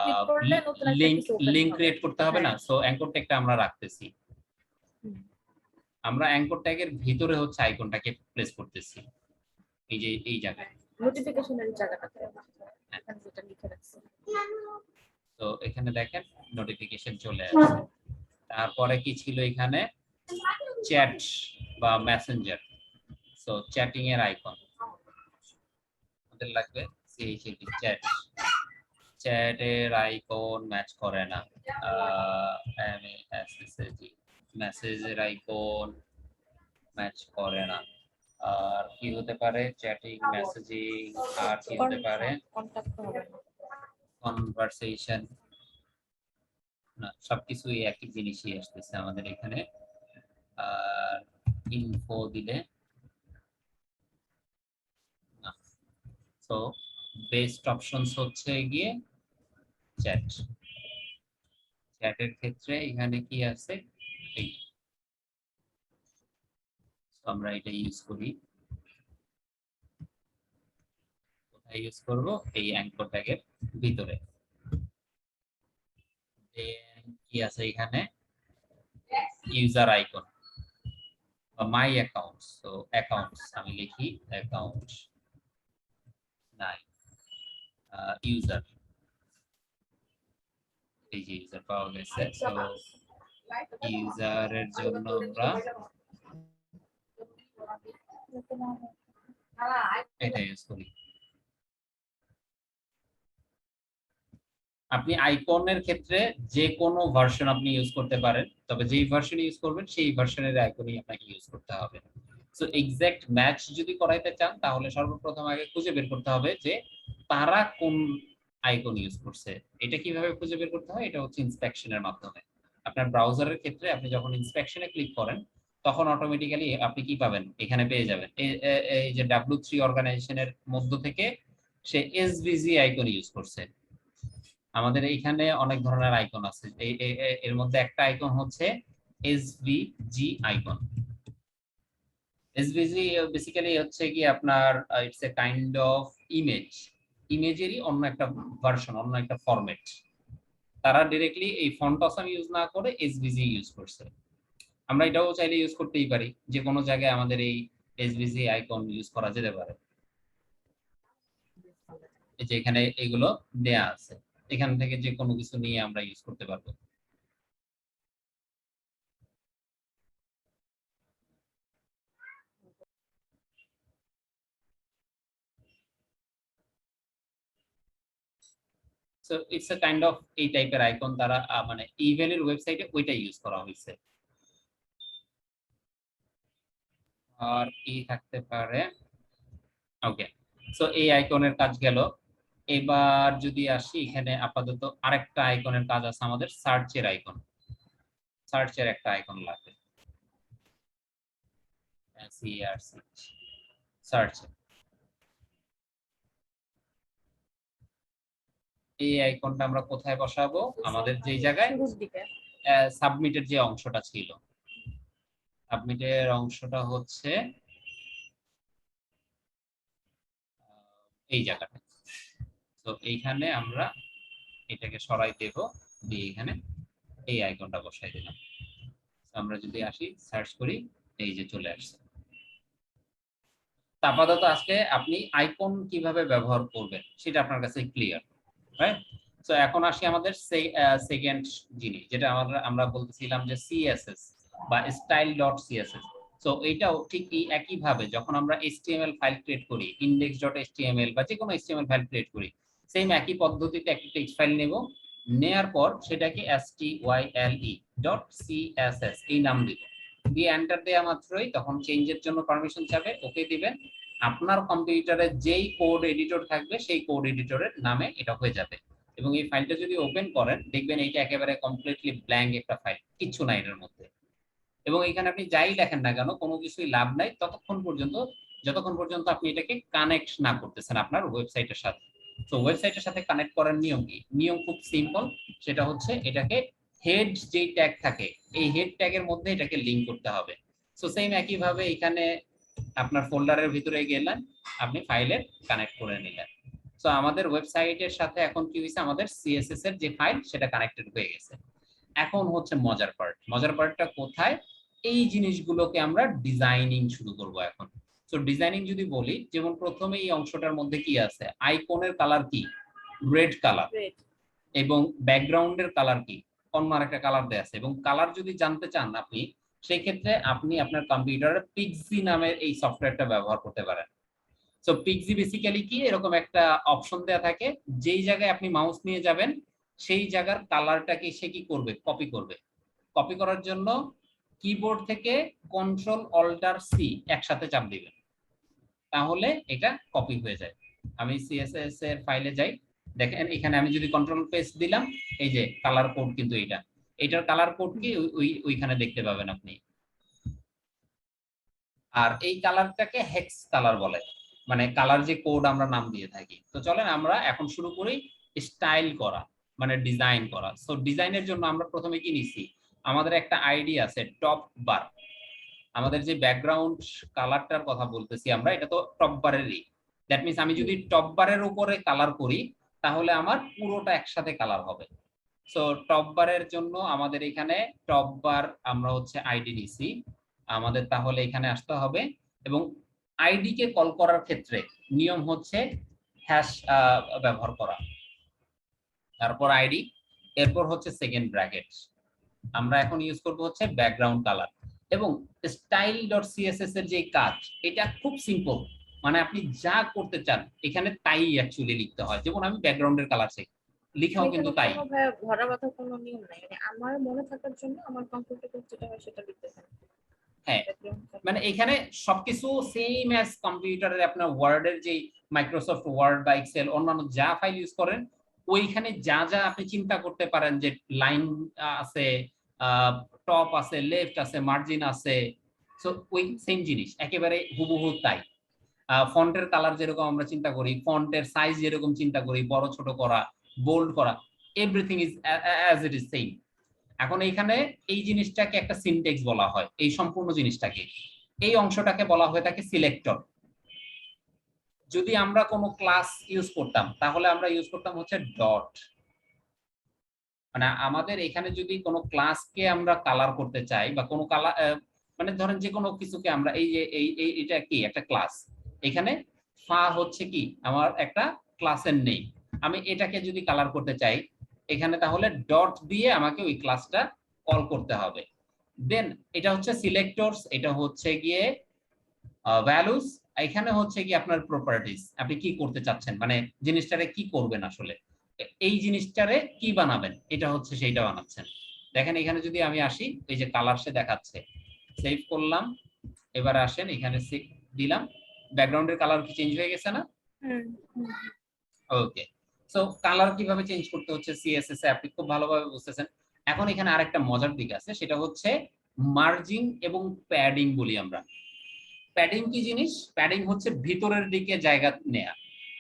B: ক্লিক করলে নতুন একটা
A: লিংক
B: কিছু ওপেন
A: লিংক
B: হবে।
A: ক্রিয়েট করতে হবে না।
B: হ্যাঁ।
A: সো অ্যাঙ্কর ট্যাগটা আমরা রাখতেছি।
B: হুম।
A: আমরা অ্যাঙ্কর ট্যাগের ভিতরে হচ্ছে আইকনটাকে প্লেস করতেছি, এই যে এই জায়গায়।
B: নোটিফিকেশনের জায়গাটাতে
A: হ্যাঁ,
B: এখানে যেটা লিখে রাখছি।
A: তো এখানে দেখেন নোটিফিকেশন চলে আসছে। তারপরে কি ছিল এখানে, চ্যাট বা মেসেঞ্জার। সো চ্যাটিং এর আইকন আমাদের লাগবে, চ্যাট। চ্যাটের আইকন ম্যাচ করে না, মেসেজের আইকন ম্যাচ করে না। আর কি হতে পারে, চ্যাটিং, মেসেজিং, আর কি হতে পারে,
B: কন্টাক্ট হবে না।
A: কনভারসেশন, না সবকিছুই একই জিনিসই আসতেছে আমাদের এখানে। আর ইনফো দিলে না। সো বেস্ট অপশনস হচ্ছে গিয়ে চ্যাট। চ্যাটের ক্ষেত্রে এখানে কি আছে, এই আমরা এটা ইউজ করি। কোথায় ইউজ করব, এই অ্যাঙ্কর ট্যাগের ভিতরে। কি আছে এখানে, ইউজার আইকন বা মাই অ্যাকাউন্টস। তো অ্যাকাউন্টস আমি লিখি, অ্যাকাউন্ট নাই। ইউজার, এই যে ইউজার পাওয়া গেছে। সো ইউজারের জন্য আমরা এটা ইউজ করি। আপনি আইকনের ক্ষেত্রে যে কোনো ভার্সন আপনি ইউজ করতে পারেন, তবে যেই ভার্সন ইউজ করবেন সেই ভার্সনের আইকনই আপনাকে ইউজ করতে হবে। সো এক্সাক্ট ম্যাচ যদি করাইতে চান তাহলে সর্বপ্রথম আগে খুঁজে বের করতে হবে যে তারা কোন আইকন ইউজ করছে। এটা কিভাবে খুঁজে বের করতে হয়? এটা হচ্ছে ইন্সপেকশনের মাধ্যমে। আপনার ব্রাউজারের ক্ষেত্রে আপনি যখন ইন্সপেকশনে ক্লিক করেন তখন অটোমেটিক্যালি আপনি কি পাবেন, এখানে পেয়ে যাবেন এই যে W3 অর্গানাইজেশনের মধ্য থেকে সে এসভিজি আইকন ইউজ করছে। আমাদের এইখানে অনেক ধরনের আইকন আছে, এর মধ্যে একটা আইকন হচ্ছে এসভিজি আইকন। এসভিজি বেসিক্যালি হচ্ছে কি আপনার ইটস এ কাইন্ড অফ ইমেজেরই অন্য একটা ভার্সন, অন্য একটা ফরম্যাট। তারা ডাইরেক্টলি এই ফন্ট অসাম ইউজ না করে এসভিজি ইউজ করছে। আমরা এটাও চাইলে ইউজ করতেই পারি, যে কোনো জায়গায় আমাদের এই এসভিজি আইকন ইউজ করা যেতে পারে। এই যে এখানে এগুলো দেয়া আছে, এখান থেকে যে কোনো কিছু নিয়ে আমরা ইউজ করতে পারবো। So it's a kind of এই টাইপের আইকন তারা মানে ইভেলের ওয়েবসাইটে ওইটা ইউজ করা হয়েছে। আর কি থাকতে পারে? ওকে, সো এই আইকনের কাজ গেল। এবার যদি আসি এখানে আপাতত আরেকটা আইকনের কাজ আছে আমাদের, সার্চের আইকন। সার্চের একটা আইকন লাগবে, সার্চ। এই আইকনটা আমরা কোথায় বসাবো? আমাদের যেই জায়গায় সাবমিটের যে অংশটা ছিল, সাবমিটের অংশটা হচ্ছে এই জায়গাটা। তো এইখানে আমরা এটাকে সরাই দেব, দিয়ে এখানে এই আইকনটা বসাই দিলাম। আমরা যদি আসি সার্চ করি, এই যে চলে আসছে। আপাতত আজকে আপনি আইকন কিভাবে ব্যবহার করবেন সেটা আপনার কাছে ক্লিয়ার, রাইট? তো এখন আসি আমাদের সেকেন্ড জিনিস, যেটা আমরা বলতেছিলাম যে সিএসএস বা style.css। সো এইটাও ঠিক এই একই ভাবে যখন আমরা HTML ফাইল ক্রিয়েট করি, index.html বা যে কোনো HTML ফাইল ক্রিয়েট করি, সেম একই পদ্ধতিতে একটা টেক্সট ফাইল নেব, নেয়ার পর সেটাকে style.css এই নাম দিব, দিয়ে এন্টার দেওয়া মাত্রই তখন চেঞ্জের জন্য পারমিশন চাবে, ওকে দিবেন। আপনার কম্পিউটারে যেই কোড এডিটর থাকবে সেই কোড এডিটরের নামে এটা হয়ে যাবে। এবং এই ফাইলটা যদি ওপেন করেন দেখবেন এইটা একেবারে কমপ্লিটলি ব্ল্যাঙ্ক একটা ফাইল, কিচ্ছু নাই এর মধ্যে। এবং এখানে আপনি যাই লেখেন না কেন কোনো কিছুই লাভ নাই যতক্ষণ পর্যন্ত আপনি এটাকে কানেক্ট না করতেছেন আপনার ওয়েবসাইটের সাথে। তো ওয়েবসাইটের সাথে কানেক্ট করার নিয়ম কি? নিয়ম খুব সিম্পল, সেটা হচ্ছে এটাকে হেড যেই ট্যাগ থাকে এই হেড ট্যাগের মধ্যে এটাকে লিংক করতে হবে। সো সেম একই ভাবে এখানে আপনার ফোল্ডারের ভিতরে গেলেন, আপনি ফাইলের কানেক্ট করে নিলেন। সো আমাদের ওয়েবসাইটের সাথে এখন কি হয়েছে, আমাদের সিএসএস এর যে ফাইল সেটা কানেক্টেড হয়ে গেছে। এখন হচ্ছে মজার পার্টটা কোথায়? এই জিনিসগুলোকে আমরা ডিজাইনিং শুরু করব এখন। সো ডিজাইনিং যদি বলি, যেমন প্রথমে এই অংশটার মধ্যে কি আছে, আইকনের কালার কি? Red colour. এবং ব্যাকগ্রাউন্ডের কালার কি? অন্য আরেকটা কালার দেয়া আছে। এবং কালার যদি জানতে চান আপনি, সেই ক্ষেত্রে আপনি আপনার কম্পিউটারে পিক্সি নামের এই সফটওয়্যারটা ব্যবহার করতে পারেন। সো পিক্সি বেসিক্যালি কি, এরকম একটা অপশন দেয়া থাকে, যেই জায়গায় আপনি মাউস নিয়ে যাবেন সেই জায়গার কালারটাকে সে কি করবে, কপি করবে। কপি করার জন্য কিবোর্ড থেকে Ctrl+Alt+C একসাথে চাপ দিবেন, তাহলে এটা কপি হয়ে যায়। আমি সিএসএস এর ফাইলে যাই, দেখেন এখানে আমি যদি কন্ট্রোল প্রেস দিলাম, এই যে কালার কোড কিন্তু এটার কালার কোড কি ওইখানে দেখতে পাবেন আপনি। আর এই কালারটাকে হেক্স কালার বলে, মানে কালার যে কোড আমরা নাম দিয়ে থাকি। তো চলেন আমরা এখন শুরু করি স্টাইল করা, মানে ডিজাইন করা। সো ডিজাইনের জন্য আমরা প্রথমে কি নিছি, আমাদের একটা আইডি আছে টপ বার। আমাদের যে ব্যাকগ্রাউন্ড কালারটার কথা বলতেছি আমরা, এটা তো টপ বারেরই। দ্যাট মিনস আমি যদি টপ বারের উপরে কালার করি তাহলে আমার পুরোটা একসাথে কালার হবে। সো টপ বারের জন্য আমাদের এখানে টপ বার আমরা হচ্ছে আইডি নিছি, আমাদের তাহলে এখানে আসতে হবে। এবং আইডি কে কল করার ক্ষেত্রে নিয়ম হচ্ছে হ্যাশ ব্যবহার করা, তারপর আইডি, এরপর হচ্ছে সেকেন্ড ব্র্যাকেট। আমরা এখন ইউজ করব হচ্ছে ব্যাকগ্রাউন্ড কালার এবং স্টাইল ডট সিএসএস এর যে কাজ, এটা খুব সিম্পল। মানে আপনি যা করতে চান এখানে তাই অ্যাকচুয়ালি লিখতে হয়। যেমন আমি ব্যাকগ্রাউন্ডের কালার চাই, লিখাও কিন্তু
B: এখানে
A: তাই।
B: কোনো ভরা বাঁধা কোনো নিয়ম নাই, মানে আমার মনে থাকার জন্য আমার কমফোর্টেবল যেটা হয় সেটা লিখতে পারি।
A: হ্যাঁ, মানে এখানে সবকিছু সেম অ্যাজ কম্পিউটারের আপনার ওয়ার্ডের যে মাইক্রোসফট ওয়ার্ড বা এক্সেল অন্যান্য যা ফাইল ইউজ করেন, ওইখানে যা যা আপনি চিন্তা করতে পারেন যে লাইন আছে, টপ আছে, লেফট আছে, মার্জিন আছে, সো ওই সেম জিনিস একেবারে হুবহু তাই। ফন্টের কালার যেরকম আমরা চিন্তা করি, ফন্টের সাইজ যেরকম চিন্তা করি, বড় ছোট করা, বোল্ড করা, everything is as it is same. এখন এইখানে এই জিনিসটাকে একটা সিনট্যাক্স বলা হয়, এই সম্পূর্ণ জিনিসটাকে, এই অংশটাকে বলা হয়ে থাকে সিলেক্টর। যদি আমরা কোনো ক্লাস ইউজ করতাম তাহলে আমরা ইউজ করতাম হচ্ছে ডট। মানে আমাদের এখানে যদি কোনো ক্লাসকে আমরা কালার করতে চাই বা কোনো কালার, মানে ধরেন যে কোনো কিছুকে আমরা এই যে এটা কি একটা ক্লাস, এখানে ফা হচ্ছে কি আমার একটা ক্লাসের নেম, আমি এটাকে যদি কালার করতে চাই এখানে তাহলে ডট দিয়ে আমাকে ওই ক্লাসটা কল করতে হবে। দেন এটা হচ্ছে সিলেক্টরস, এটা হচ্ছে গিয়ে ভ্যালুস, এখানে হচ্ছে কি আপনার প্রপার্টিজ, আপনি কি করতে চাচ্ছেন, মানে জিনিসটারে কি করবেন আসলে, এই জিনিসটারে কি বানাবেন, এটা হচ্ছে সেইটা বানাচ্ছেন। দেখেন এখানে যদি আমি আসি, এই যে কালার সে দেখাচ্ছে, সেভ করলাম, এবার আসেন এখানে দিলাম, ব্যাকগ্রাউন্ডের কালার কি চেঞ্জ হয়ে গেছে না? ওকে, সো কালার কিভাবে চেঞ্জ করতে হচ্ছে সিএসএস এ আপনি খুব ভালোভাবে বুঝতেছেন। এখন এখানে আরেকটা মজার দিক আছে, সেটা হচ্ছে মার্জিং এবং প্যাডিং বলি আমরা। প্যাডিং কি জিনিস? প্যাডিং হচ্ছে ভিতরের দিকে জায়গা নেয়া,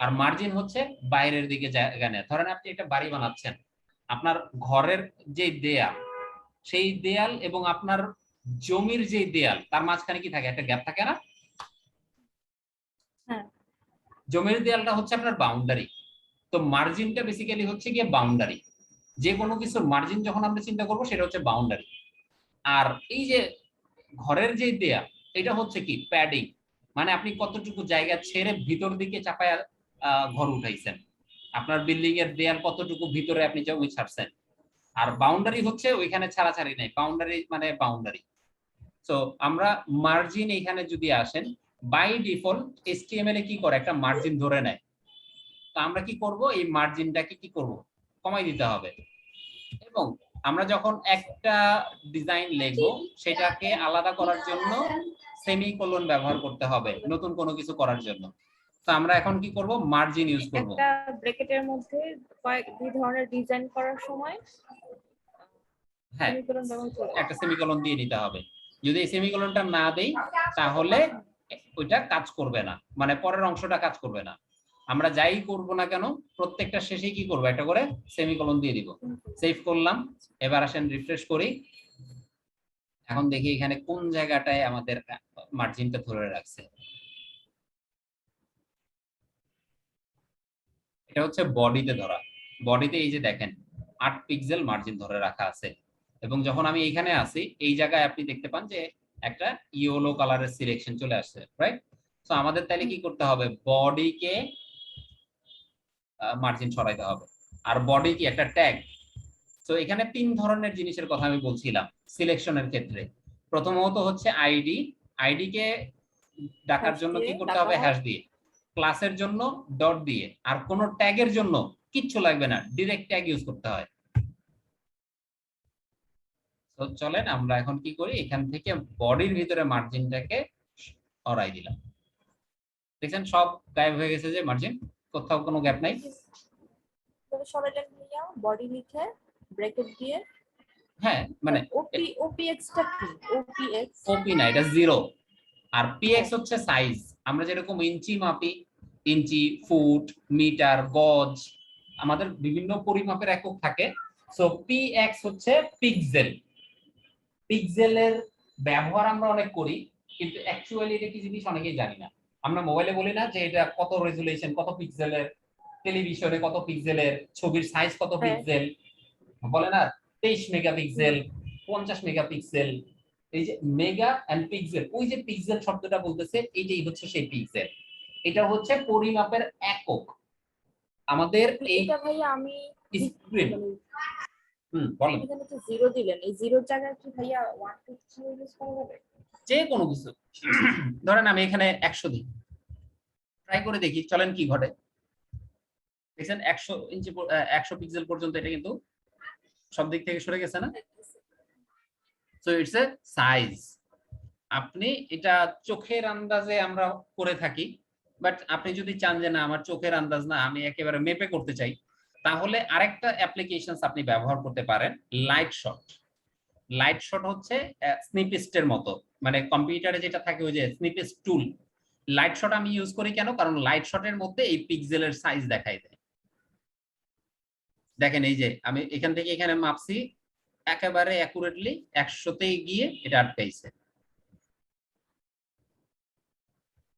A: আর মার্জিন হচ্ছে বাইরের দিকে জায়গা নেয়া। ধরেন আপনি একটা বাড়ি বানাচ্ছেন, আপনার ঘরের যে দেয়াল, সেই দেয়াল এবং আপনার জমির যে দেয়াল, তার মাঝখানে কি থাকে? একটা গ্যাপ থাকে না?
B: হ্যাঁ,
A: জমির দেয়ালটা হচ্ছে আপনার বাউন্ডারি। তো মার্জিনটা বেসিক্যালি হচ্ছে গিয়ে বাউন্ডারি। যে কোনো কিছুর মার্জিন যখন আমরা চিন্তা করবো সেটা হচ্ছে বাউন্ডারি। আর এই যে ঘরের যে দেয়াল, এটা হচ্ছে কি প্যাডিং, মানে আপনি কতটুকু জায়গা ছেড়ে ভিতর দিকে চাপায় ঘর উঠাইছেন, আপনার বিল্ডিং এর দেয়াল কতটুকু ভিতরে আপনি জমি ছাড়ছেন। আর বাউন্ডারি হচ্ছে ওইখানে ছাড়াছাড়ি নেই, বাউন্ডারি মানে বাউন্ডারি। তো আমরা মার্জিন এখানে যদি আসেন, বাই ডিফল্ট এইচটিএমএল এ কি করে একটা মার্জিন ধরে নেয়। তো আমরা কি করব, এই মার্জিনটাকে কি করব, কমাই দিতে হবে। এবং আমরা যখন একটা ডিজাইন লিখবো সেটাকে আলাদা করার জন্য সেমিকোলন ব্যবহার করতে হবে নতুন কোনো কিছু করার জন্য। তো আমরা এখন কি করব, মার্জিন ইউজ করব।
B: একটা ব্র্যাকেটের মধ্যে দুই ধরনের ডিজাইন করার সময়
A: হ্যাঁ,
B: সেমিকোলন ব্যবহার করব।
A: একটা সেমিকোলন দিয়ে নিতে হবে। যদি এই সেমিকোলনটা না দেই তাহলে ওইটা কাজ করবে না, মানে পরের অংশটা কাজ করবে না। আমরা যাই করব না কেন প্রত্যেকটা শেষে কি করব, একটা করে সেমিকোলন দিয়ে দিব। সেভ করলাম, এবার আসেন রিফ্রেশ করি। এখন দেখি এখানে কোন জায়গাটায় আমাদের মার্জিনটা ধরে রাখছে। এটা হচ্ছে বডিতে ধরা, বডিতে এই যে দেখেন 8 পিক্সেল মার্জিন ধরে রাখা আছে। এবং যখন আমি এখানে আসি এই জায়গায় আপনি দেখতে পান যে একটা ইয়েলো কালারের সিলেকশন চলে আসছে, রাইট? তো আমাদের তাহলে কি করতে হবে, বডিকে মার্জিন সরাইতে হবে। আর বডি কি একটা ট্যাগ। তো এখানে 3 ধরনের জিনিসের কথা আমি বলছিলাম সিলেকশনের ক্ষেত্রে। প্রথমত হচ্ছে আইডি, আইডি কে ডাকার জন্য কি করতে হবে, হ্যাশ দিয়ে। ক্লাসের জন্য ডট দিয়ে। আর কোন ট্যাগের জন্য কিচ্ছু লাগবে না, ডাইরেক্ট ট্যাগ ইউজ করতে হয়। তো চলেন আমরা এখন কি করি, এখান থেকে বডির ভিতরে মার্জিনটাকে সরাই দিলাম। দেখেন সব গায়েব হয়ে গেছে, যে মার্জিন কোথাও কোনো গ্যাপ নাই।
B: তবে সরাইলেন ভাইয়া বডি লিখে ব্র্যাকেট দিয়ে।
A: হ্যাঁ, মানে
B: ওপিএক্স টা কি? ওপিএক্স
A: ওপি না, এটা 0। আর পিএক্স হচ্ছে সাইজ, আমরা যেরকম ইঞ্চি মাপি, ইঞ্চি, ফুট, মিটার, গজ, আমাদের বিভিন্ন পরিমাপের একক থাকে। সো পিএক্স হচ্ছে পিক্সেল। পিক্সেলের ব্যবহার আমরা অনেক করি, কিন্তু অ্যাকচুয়ালি এটা কি জিনিস অনেকেই জানি না। আমরা মোবাইলে বলি না যে এটা কত রেজুলেশন, কত পিক্সেলের, টেলিভিশনে কত পিক্সেলের, ছবির সাইজ কত পিক্সেল, বলে না 23 মেগাপিক্সেল, 50 মেগাপিক্সেল। এই যে মেগা এন্ড পিক্সেল, ওই যে পিক্সেল শব্দটা বলতেছে এইটাই হচ্ছে সেই পিক্সেল। এটা হচ্ছে পরিমাপের একক। আমাদের এই
B: এটা ভাইয়া আমি
A: স্ক্রিন বলেন
B: এখানে তো 0 দিলেন, এই 0 জায়গায় কি ভাইয়া 1 2 3 ইউজ করা যাবে?
A: যে কোনো কিছু ধরেন আমি এখানে 100 দিই, ট্রাই করে দেখি চলেন কি ঘটে। দেখছেন 100 ইঞ্চি 100 পিক্সেল পর্যন্ত এটা কিন্তু সব দিক থেকে সরে গেছে না? So it's a size. আপনি এটা চোখের আন্দাজে আমরা করে থাকি, বাট আপনি যদি চান যে না আমার চোখের আন্দাজ না, আমি একেবারে মেপে করতে চাই, তাহলে আরেকটা অ্যাপ্লিকেশনস আপনি ব্যবহার করতে পারেন, লাইট শট। লাইট শট হচ্ছে স্নিপিস্টের মতো, মানে কম্পিউটারে যেটা থাকে ওই যে স্নিপিস্ট টুল। লাইট শট আমি ইউজ করি কেন, কারণ লাইট শটের মধ্যে এই পিক্সেলের সাইজ দেখাই দেয়। দেখেন এই যে আমি এখান থেকে এখানে মাপছি, একেবারে অ্যাকুরেটলি 100তেই গিয়ে এটা আটকাইছে।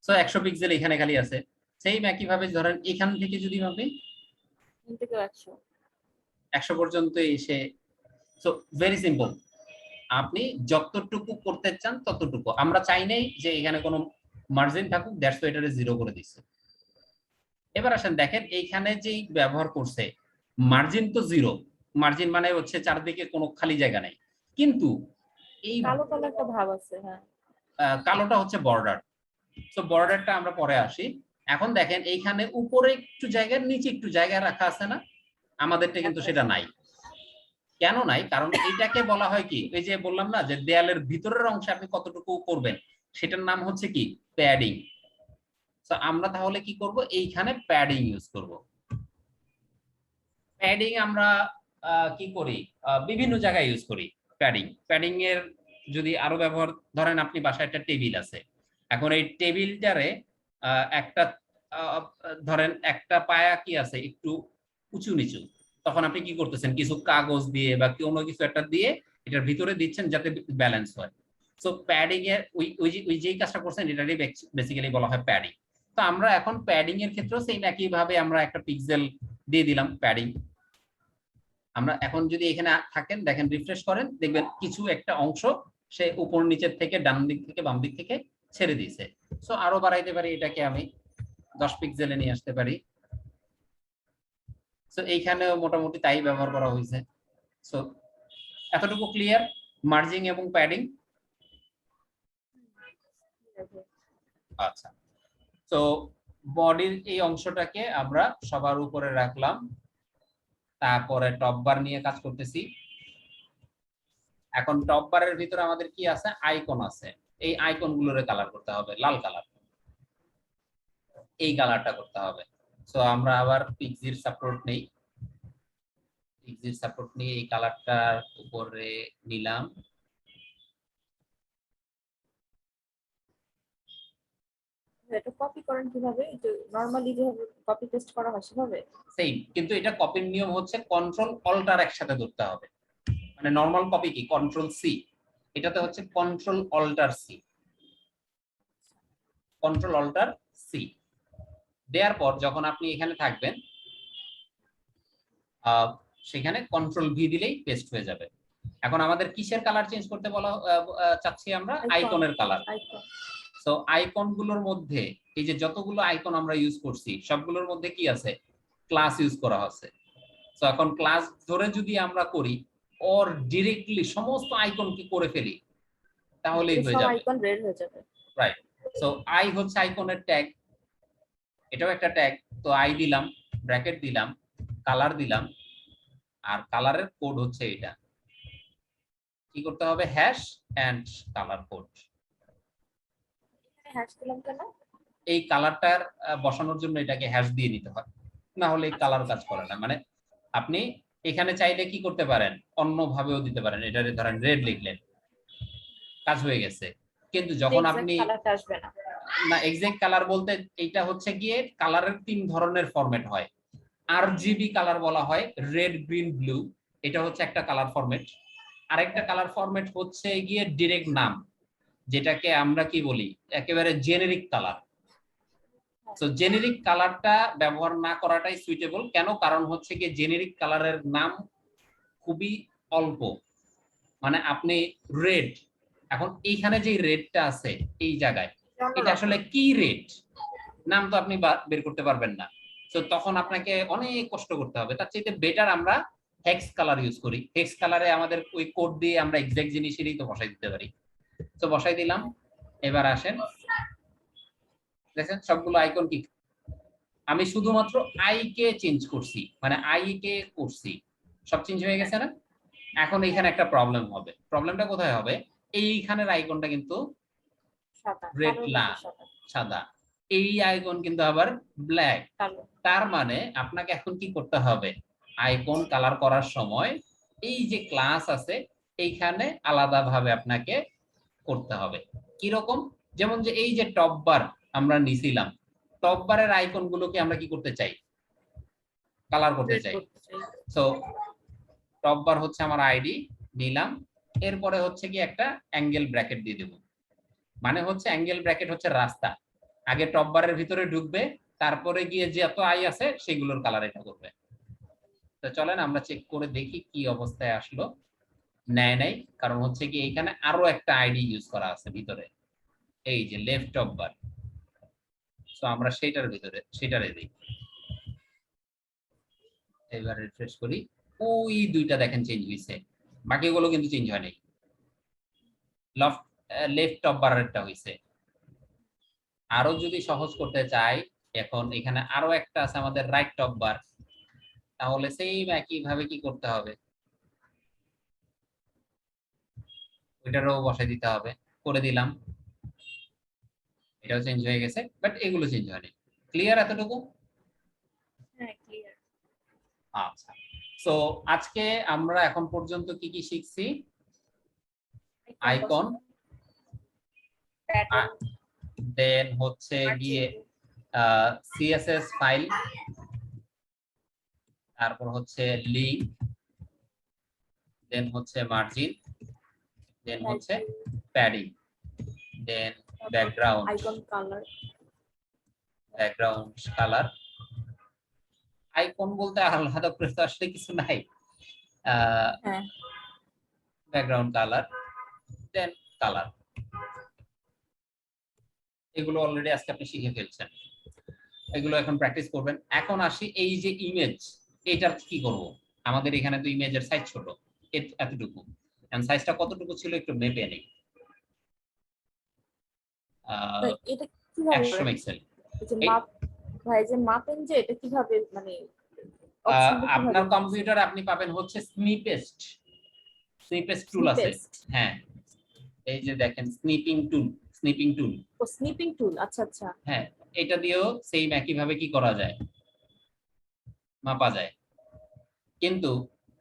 A: সো 100 পিক্সেল এখানে খালি আছে। সেম একই ভাবে ধরেন এখান থেকে যদি মাপি
B: 3 থেকে 100
A: 100 পর্যন্ত এসে, সো ভেরি সিম্পল। আপনি যতটুকু করতে চান ততটুকু। আমরা চাই নাই যে এখানে কোনো মার্জিন থাকুক, দ্যাটস ওয়াই এটারে জিরো করে দিচ্ছে। এবার আসেন দেখেন এইখানে যেই ব্যবহার করছে, মার্জিন তো জিরো, মার্জিন মানে হচ্ছে চারদিকে কোনো খালি জায়গা নাই, কিন্তু এই
B: কালো কালো একটা ভাব আছে। হ্যাঁ,
A: কালোটা হচ্ছে বর্ডার। তো বর্ডারটা আমরা পরে আসি। এখন দেখেন এইখানে উপরে একটু জায়গা, নিচে একটু জায়গা রাখা আছে না? আমাদেরটা কিন্তু সেটা নাই। কেন নাই? কারণ এটাকে বলা হয় কি, এই যে বললাম না যে দেয়ালের ভিতরের অংশে আপনি কতটুকু করবেন, সেটার নাম হচ্ছে কি প্যাডিং। তো আমরা তাহলে কি করব, এইখানে প্যাডিং ইউজ করব। প্যাডিং আমরা কি করি, বিভিন্ন জায়গায় ইউজ করি প্যাডিং। প্যাডিং এর যদি আরো ব্যবহার, ধরেন আপনি বাসায় একটা টেবিল আছে, এখন এই টেবিলটারে একটা ধরেন একটা পায়া কি আছে একটু উঁচু নিচু, তখন আপনি কি করতেছেন, কিছু কাগজ দিয়ে বা কোনো কিছু একটা দিয়ে এটার ভিতরে দিচ্ছেন যাতে ব্যালেন্স হয়। সো প্যাডিং এর ওই যেই কাজটা করছেন এটারই বেসিক্যালি বলা হয় প্যাডিং। তো আমরা এখন প্যাডিং এর ক্ষেত্রেও সেই একই ভাবে আমরা একটা পিক্সেল দিয়ে দিলাম প্যাডিং। আমরা এখন যদি এখানে থাকেন, দেখেন রিফ্রেশ করেন, দেখবেন কিছু একটা অংশ সে উপর নিচের থেকে ডান দিক থেকে বাম দিক থেকে ছেড়ে দিয়েছে। সো আরো বাড়াইতে পারি, এটাকে আমি 10 পিক্সেলে নিয়ে আসতে পারি। সো এইখানেও মোটামুটি তাই ব্যবহার করা হয়েছে। সো এতটুকু ক্লিয়ার মার্জিং এবং প্যাডিং। আচ্ছা, তো বডির এই অংশটাকে আমরা সবার উপরে রাখলাম, তারপরে টপ বার নিয়ে কাজ করতেছি। এখন টপ বারের ভিতরে আমাদের কি আছে, আইকন আছে। এই আইকন গুলোরে কালার করতে হবে, লাল কালার, এই কালারটা করতে হবে। সো আমরা আবার পিক্সির সাপোর্ট নেই, পিক্সির সাপোর্ট নিয়ে এই কালারটার উপরে নিলাম।
B: এটা কপি করেন কিভাবে? এটা নরমালি যেভাবে কপি পেস্ট করা হয় সেভাবে?
A: সেম, কিন্তু এটা কপির নিয়ম হচ্ছে কন্ট্রোল অল্টার একসাথে ধরতে হবে। মানে নরমাল কপি কি কন্ট্রোল সি, এটাতে হচ্ছে control alter C. Control alter C দেওয়ার পর যখন আপনি এখানে থাকবেন, সেখানে কন্ট্রোল ভি দিলেই পেস্ট হয়ে যাবে। এখন আমাদের কিসের কালার চেঞ্জ করতে বলা চাচ্ছি আমরা, আইকনের কালার।
B: আইকন।
A: সো আইকন গুলোর মধ্যে এই যে যতগুলো আইকন আমরা ইউজ করছি সবগুলোর মধ্যে কি আছে, ক্লাস ইউজ করা আছে। সো এখন ক্লাস ধরে যদি আমরা করি ওর ডিরেক্টলি সমস্ত আইকন কি করে ফেলি, তাহলেই হয়ে
B: সব
A: যাবে।
B: আইকন রেড হয়ে যাবে।
A: রাইট। সো আই হচ্ছে আইকনের ট্যাগ, এটাও একটা ট্যাগ। তো আই দিলাম, ব্র্যাকেট দিলাম, কালার দিলাম, আর কালারের কোড হচ্ছে এটা। কি করতে হবে, hash and colour code.
B: Hash দিলাম কেন?
A: এই কালারটার বসানোর জন্য এটাকে হ্যাশ দিয়ে নিতে হয়, না হলে এই কালার কাজ করে না। মানে আপনি এখানে চাইলে কি করতে পারেন, অন্য ভাবেও দিতে পারেন। এটারে ধরেন রেড লিখলেন, কাজ হয়ে গেছে। কিন্তু যখন আপনি
B: কালারটা আসবে না।
A: না, এক্সাক্ট কালার বলতে এইটা হচ্ছে গিয়ে কালারের 3 ধরনের ফরম্যাট হয়। আরজিবি কালার বলা হয়, রেড গ্রিন ব্লু, এটা হচ্ছে একটা কালার ফরম্যাট। আরেকটা কালার ফরম্যাট হচ্ছে গিয়ে ডিরেক্ট নাম, যেটাকে আমরা কি বলি একেবারে জেনেরিক কালার। তো জেনেরিক কালারটা ব্যবহার না করাটাই সুইটেবল। কেন? কারণ হচ্ছে কি জেনেরিক কালারের নাম খুবই অল্প। মানে আপনি রেড, এখন এইখানে যে রেডটা আছে এই জায়গায়, এটা আসলে কি রেড, নাম তো আপনি বের করতে পারবেন না। তো তখন আপনাকে অনেক কষ্ট করতে হবে। তার চাইতে বেটার আমরা হেক্স কালার ইউজ করি। হেক্স কালারে আমাদের ওই কোড দিয়ে আমরা এক্সাক্ট জিনিসেরই তো বসাই দিতে পারি। তো বসাই দিলাম। এবার আসেন, দেখেন সবগুলো আইকন কি, আমি শুধুমাত্র আই কে চেঞ্জ করছি, মানে আই কে করছি, সব চেঞ্জ হয়ে গেছে না? এখন এখানে একটা প্রবলেম হবে। প্রবলেমটা কোথায় হবে? এইখানের আইকনটা কিন্তু
B: সাদা,
A: রেড
B: কালোর
A: না,
B: মধ্যে সাদা,
A: সাদা। এই আইকন কিন্তু আবার ব্ল্যাক।
B: কালো।
A: তার মানে আপনাকে এখন কি করতে হবে? আইকন কালার করার সময় এই যে ক্লাস আছে এইখানে আলাদাভাবে আপনাকে করতে হবে। কি রকম? যেমন যে এই যে টপ বার আমরা নিছিলাম, টপ বারের আইকন গুলোকে আমরা কি করতে চাই? কালার করতে
B: রেড
A: চাই।
B: করতে চাই।
A: সো টপ বার হচ্ছে আমার আইডি নিলাম, এরপরে হচ্ছে কি একটা অ্যাঙ্গেল ব্র্যাকেট দিয়ে দেব। মানে হচ্ছে অ্যাঙ্গেল ব্র্যাকেট হচ্ছে রাস্তা, আগে টপ বারের ভিতরে ঢুকবে, তারপরে গিয়ে যে এত আই আছে সেগুলোর কালার এটা করবে। তো চলেন আমরা চেক করে দেখি কি অবস্থায় আসলো। নেয় নাই, কারণ হচ্ছে কি এখানে আরো একটা আইডি ইউজ করা আছে ভিতরে, এই যে লেফট টপ বার। সো আমরা সেটার ভিতরে সেটারে দিই। এবার রিফ্রেশ করি, ওই দুইটা দেখেন চেঞ্জ হয়েছে, বাকিগুলো কিন্তু চেঞ্জ হয় নাই। লেফট টপ বারেরটা হয়েছে। আরো যদি সহজ করতে চাই, এখন এখানে আরো একটা আছে আমাদের রাইট টপ বার, তাহলে সেম একই ভাবে কি করতে হবে? ওইটারও বসাই দিতে হবে। করে দিলাম, এটাও চেঞ্জ হয়ে গেছে, বাট এগুলো চেঞ্জ হয়নি। ক্লিয়ার এতটুকু?
B: হ্যাঁ, ক্লিয়ার।
A: আচ্ছা, সো আজকে আমরা এখন পর্যন্ত কি কি শিখছি? আইকন,
B: প্যাটার্ন,
A: দেন হচ্ছে
B: মার্জিন,
A: গিয়ে সিএসএস ফাইল, তারপর হচ্ছে লিঙ্ক, দেন হচ্ছে মার্জিন, দেন হচ্ছে padding, then background,
B: icon colour.
A: Background colour. Icon বলতে আলাদা করে তো আসলে কিছু নাই।
B: হ্যাঁ,
A: ব্যাকগ্রাউন্ড কালার, দেন কালার, এগুলো অলরেডি আজকে আপনি শিখে ফেলছেন। এগুলো এখন প্র্যাকটিস করবেন। এখন আসি এই যে ইমেজ, এটার কি করব? আমাদের এখানে তো ইমেজের সাইজ ছোট, এতটুকু। এখন সাইজটা কতটুকু ছিল একটু মেপে নেই।
B: তো এটা কিভাবে
A: 100
B: করেন?
A: পিক্সেল।
B: এই যে মাপ, ভাই যে মাপেন যে এটা কিভাবে, মানে অপশনটা কিভাবে
A: আপনার
B: নিয়ে আসেন?
A: কম্পিউটারে আপনি পাবেন হচ্ছে স্নিপেস্ট, স্নিপেস্ট টুল আছে।
B: স্নিপেস্ট।
A: হ্যাঁ, এই যে দেখেন স্নিপিং টুল, স্নিপিং টুল।
B: ও, স্নিপিং টুল, আচ্ছা আচ্ছা।
A: হ্যাঁ, এটা দিয়েও সেম একই ভাবে কি করা যায়? মাপা যায়। কিন্তু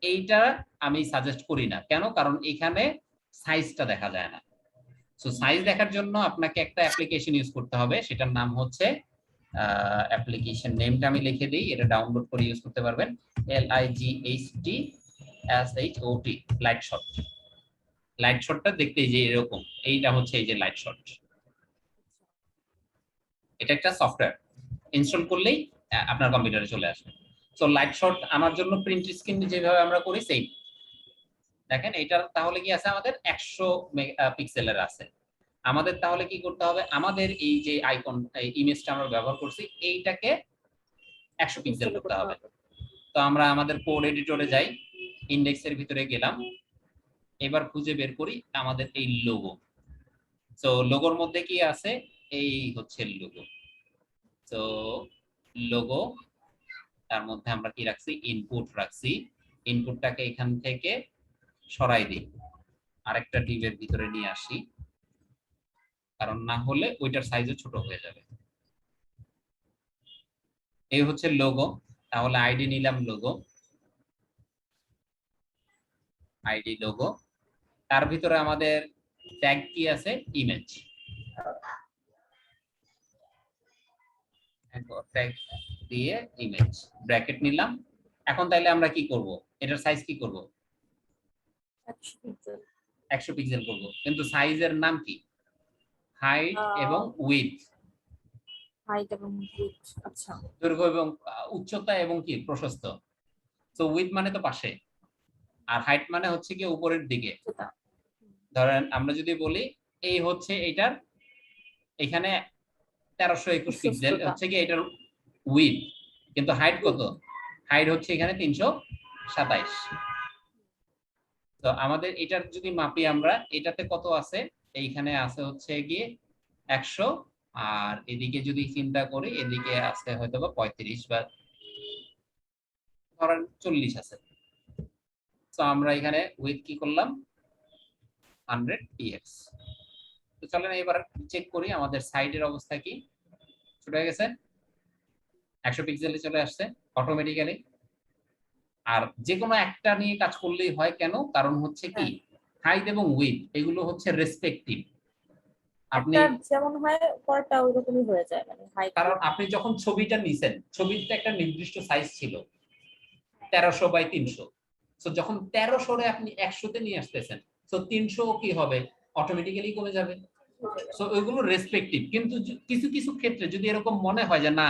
A: এইটা আমি সাজেস্ট করি না। কেন? কারণ এখানে সাইজটা দেখা যায় না। সো সাইজ দেখার জন্য আপনাকে একটা অ্যাপ্লিকেশন ইউজ করতে হবে, সেটার নাম হচ্ছে অ্যাপ্লিকেশন নেমটা আমি লিখে দিই, এটা ডাউনলোড করে ইউজ করতে পারবেন। LIGHTSHOT, light shot. লাইট শটটা দেখতে যে এরকম, এইটা হচ্ছে এই যে লাইট শট। এটা একটা সফটওয়্যার, ইনস্টল করলেই আপনার কম্পিউটারে চলে আসবে। সো লাইট শট আনার জন্য প্রিন্ট স্ক্রিন যেভাবে আমরা করি সেই দেখেন এটা তাহলে কি আছে আমাদের 100 পিক্সেলের আছে। আমাদের তাহলে কি করতে হবে? আমাদের এই যে আইকন ইমেজটা আমরা ব্যবহার করছি এইটাকে 100 পিক্সেল করতে হবে। তো আমরা আমাদের কোড এডিটরে যাই, ইন্ডেক্সের ভিতরে গেলাম, এবার খুঁজে বের করি আমাদের এই লোগো। তো লোগোর মধ্যে কি আছে? এই হচ্ছে লোগো। তো লোগো, তার মধ্যে আমরা কি রাখছি? ইনপুট রাখছি। ইনপুটটাকে এখান থেকে সরাই দিই, আরেকটা ডিভের ভিতরে নিয়ে আসি, কারণ না হলে ওইটার সাইজও ছোট হয়ে যাবে। এই হচ্ছে লোগো। তাহলে আইডি নিলাম লোগো, আইডি লোগো। তার ভিতরে আমাদের ট্যাগ কি আছে? ইমেজ। ট্যাগ দিয়ে ইমেজ, ব্র্যাকেট নিলাম। এখন তাইলে আমরা কি করব? এটার সাইজ কি করব?
B: 100 পিক্সেল।
A: 100 পিক্সেল করব, কিন্তু সাইজের নাম কি? হাইট এবং উইডথ।
B: হাইট এবং উইডথ, আচ্ছা।
A: দৈর্ঘ্য এবং উচ্চতা এবং কি প্রশস্ত। তো উইডথ মানে তো পাশে, আর হাইট মানে হচ্ছে কি উপরের দিকে।
B: সেটা।
A: ধরেন আমরা যদি বলি এই হচ্ছে এটার এখানে 1321 পিক্সেল
B: উচ্চতা।
A: হচ্ছে কি এটার উইডথ, কিন্তু হাইট কত? হাইট হচ্ছে এখানে 327। তো আমাদের এটার যদি মাপি আমরা, এটাতে কত আছে? এইখানে আছে হচ্ছে গিয়ে 100, আর এদিকে যদি চিন্তা করি এদিকে আছে হয়তো বা 35 বা ধরেন 40 আছে। তো আমরা এখানে উইথ কি করলাম? 100 px। তো চলেন এবার চেক করি আমাদের সাইটের অবস্থা কি। ছোট হয়ে গেছে, 100 পিক্সেলে চলে আসছে অটোমেটিক্যালি। আর যে কোনো একটা নিয়ে কাজ করলেই হয়, কেন? কারণ হচ্ছে কি, হাইট এবং উইথ এগুলো হচ্ছে রেসপেক্টিভ। আপনি
B: একটা যেমন হয় পরটা ওইরকমই হয়ে যায়, মানে হাইট।
A: কারণ আপনি যখন ছবিটা নিছেন, ছবিতে একটা নির্দিষ্ট সাইজ ছিল 1300 বাই 300। তো যখন 1300 আপনি 100-তে নিয়ে আসতেছেন, তো 300 কি হবে? অটোমেটিক্যালি কমে যাবে। সো ওইগুলো রেসপেক্টিভ। কিন্তু কিছু কিছু ক্ষেত্রে যদি এরকম মনে হয় যে না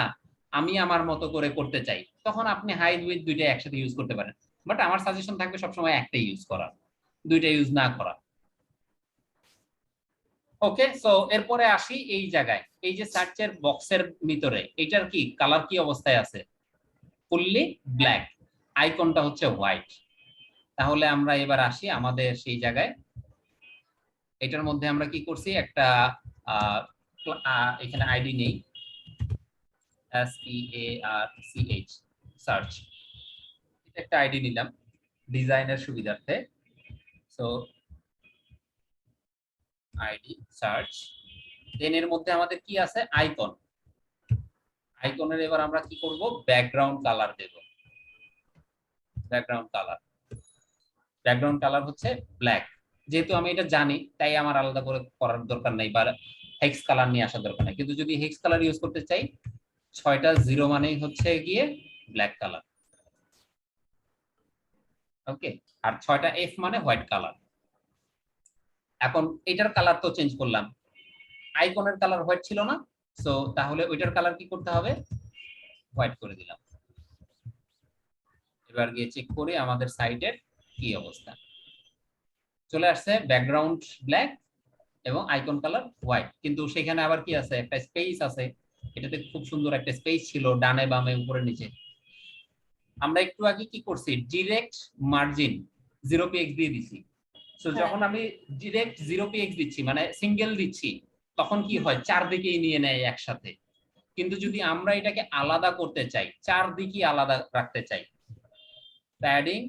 A: আমি আমার মতো করে করতে চাই, তখন আপনি হাইট উইথ দুইটা একসাথে ইউজ করতে পারেন। বাট আমার সাজেশন থাকবে সবসময় একটাই ইউজ করা, দুইটা ইউজ না করা। ওকে, সো এরপরে আসি এই জায়গায়, এই যে সার্চের বক্সের ভিতরে এটার কি কালার কি অবস্থায় আছে? ফুললি ব্ল্যাক, আইকনটা হচ্ছে হোয়াইট। তাহলে আমরা এবার আসি আমাদের সেই জায়গায়। এটার মধ্যে আমরা কি করছি, একটা এখানে আইডি নেই, SEARCH সার্চ, এটা একটা আইডি নিলাম ডিজাইনের সুবিধার্থে। সো আইডি সার্চ, দেন এর মধ্যে আমাদের কি আছে? আইকন। আইকনের এবার আমরা কি করব? ব্যাকগ্রাউন্ড কালার দেব। ব্যাকগ্রাউন্ড কালার, ব্যাকগ্রাউন্ড কালার হচ্ছে ব্ল্যাক। যেহেতু আমি এটা জানি তাই আমার আলাদা করে করার দরকার নেই, বা হেক্স কালার নিয়ে আসার দরকার নেই। কিন্তু যদি হেক্স কালার ইউজ করতে চাই, 6টা 0 মানেই হচ্ছে গিয়ে ব্ল্যাক কালার। ওকে, আর 6টা F মানে হোয়াইট কালার। এখন এটার কালার তো চেঞ্জ করলাম, আইকনের কালার হোয়াইট ছিল না, সো তাহলে ওইটার কালার কি করতে হবে? হোয়াইট করে দিলাম। এবার গিয়ে চেক করি আমাদের সাইটের কি অবস্থা। চলে আসছে ব্যাকগ্রাউন্ড ব্ল্যাক এবং আইকন কালার হোয়াইট, কিন্তু সেখানে আবার কি আছে? একটা স্পেস আছে। এটাতে খুব সুন্দর একটা স্পেস ছিল ডানে বামে উপরে নিচে। আমরা একটু আগে কি করছি? ডিরেক্ট মার্জিন 0px দিয়ে দিছি। সো যখন আমি ডিরেক্ট 0px দিচ্ছি মানে সিঙ্গেল দিচ্ছি, তখন কি হয়? চারদিকেই নিয়ে নেয় একসাথে। কিন্তু যদি আমরা এটাকে আলাদা করতে চাই, চারদিকে আলাদা রাখতে চাই, প্যাডিং,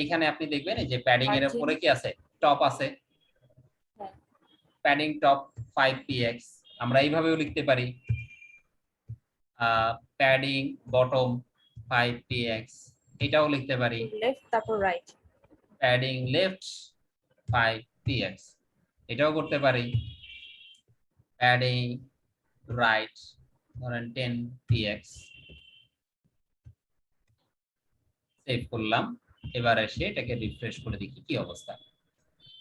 A: এইখানে আপনি দেখবেন এই যে প্যাডিং এর উপরে কি আছে? টপ আছে, প্যাডিং টপ 5px। আমরা এইভাবেও লিখতে পারি প্যাডিং বটম 5px, এটাও লিখতে পারি
B: লেফট তারপর রাইট,
A: প্যাডিং লেফট 5px, এটাও করতে পারি প্যাডিং রাইট ধরেন 10px। সেভ করলাম। এবার এসে এটাকে রিফ্রেশ করে দেখি কি অবস্থা।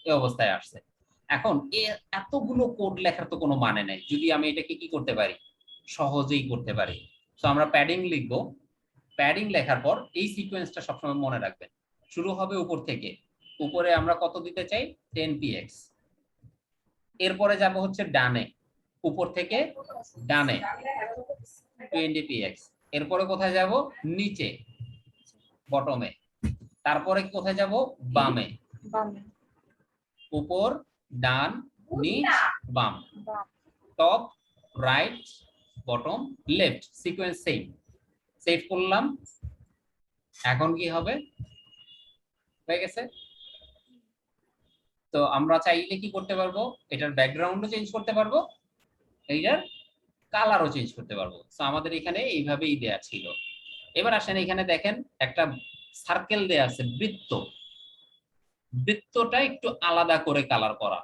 A: এই অবস্থায় আসছে। এখন এতগুলো কোড লেখার তো কোনো মানে নেই যদি আমি এটাকে কি করতে পারি? সহজেই করতে পারি। তো আমরা প্যাডিং লিখবো। প্যাডিং লেখার পর এই সিকোয়েন্সটা সবসময় মনে রাখবেন, শুরু হবে উপর থেকে। উপরে আমরা কত দিতে চাই? 10px। এরপরে যাব হচ্ছে ডানে, উপর থেকে ডানে 20px। এরপরে কোথায় যাব? নিচে বটমে। তারপরে কোথায় যাব? বামে। উপর ডান নিচ বাম, top right bottom left, sequence same. Save করলাম। এখন কি হবে? হয়ে গেছে। তো আমরা চাইলে কি করতে পারবো? এটার ব্যাকগ্রাউন্ডও চেঞ্জ করতে পারবো, এইটার কালারও চেঞ্জ করতে পারবো। তো আমাদের এখানে এইভাবেই দেয়া ছিল। এবার আসেন এখানে দেখেন একটা সার্কেল দেয়া আছে, বৃত্ত। বৃত্তটা একটু আলাদা করে কালার করা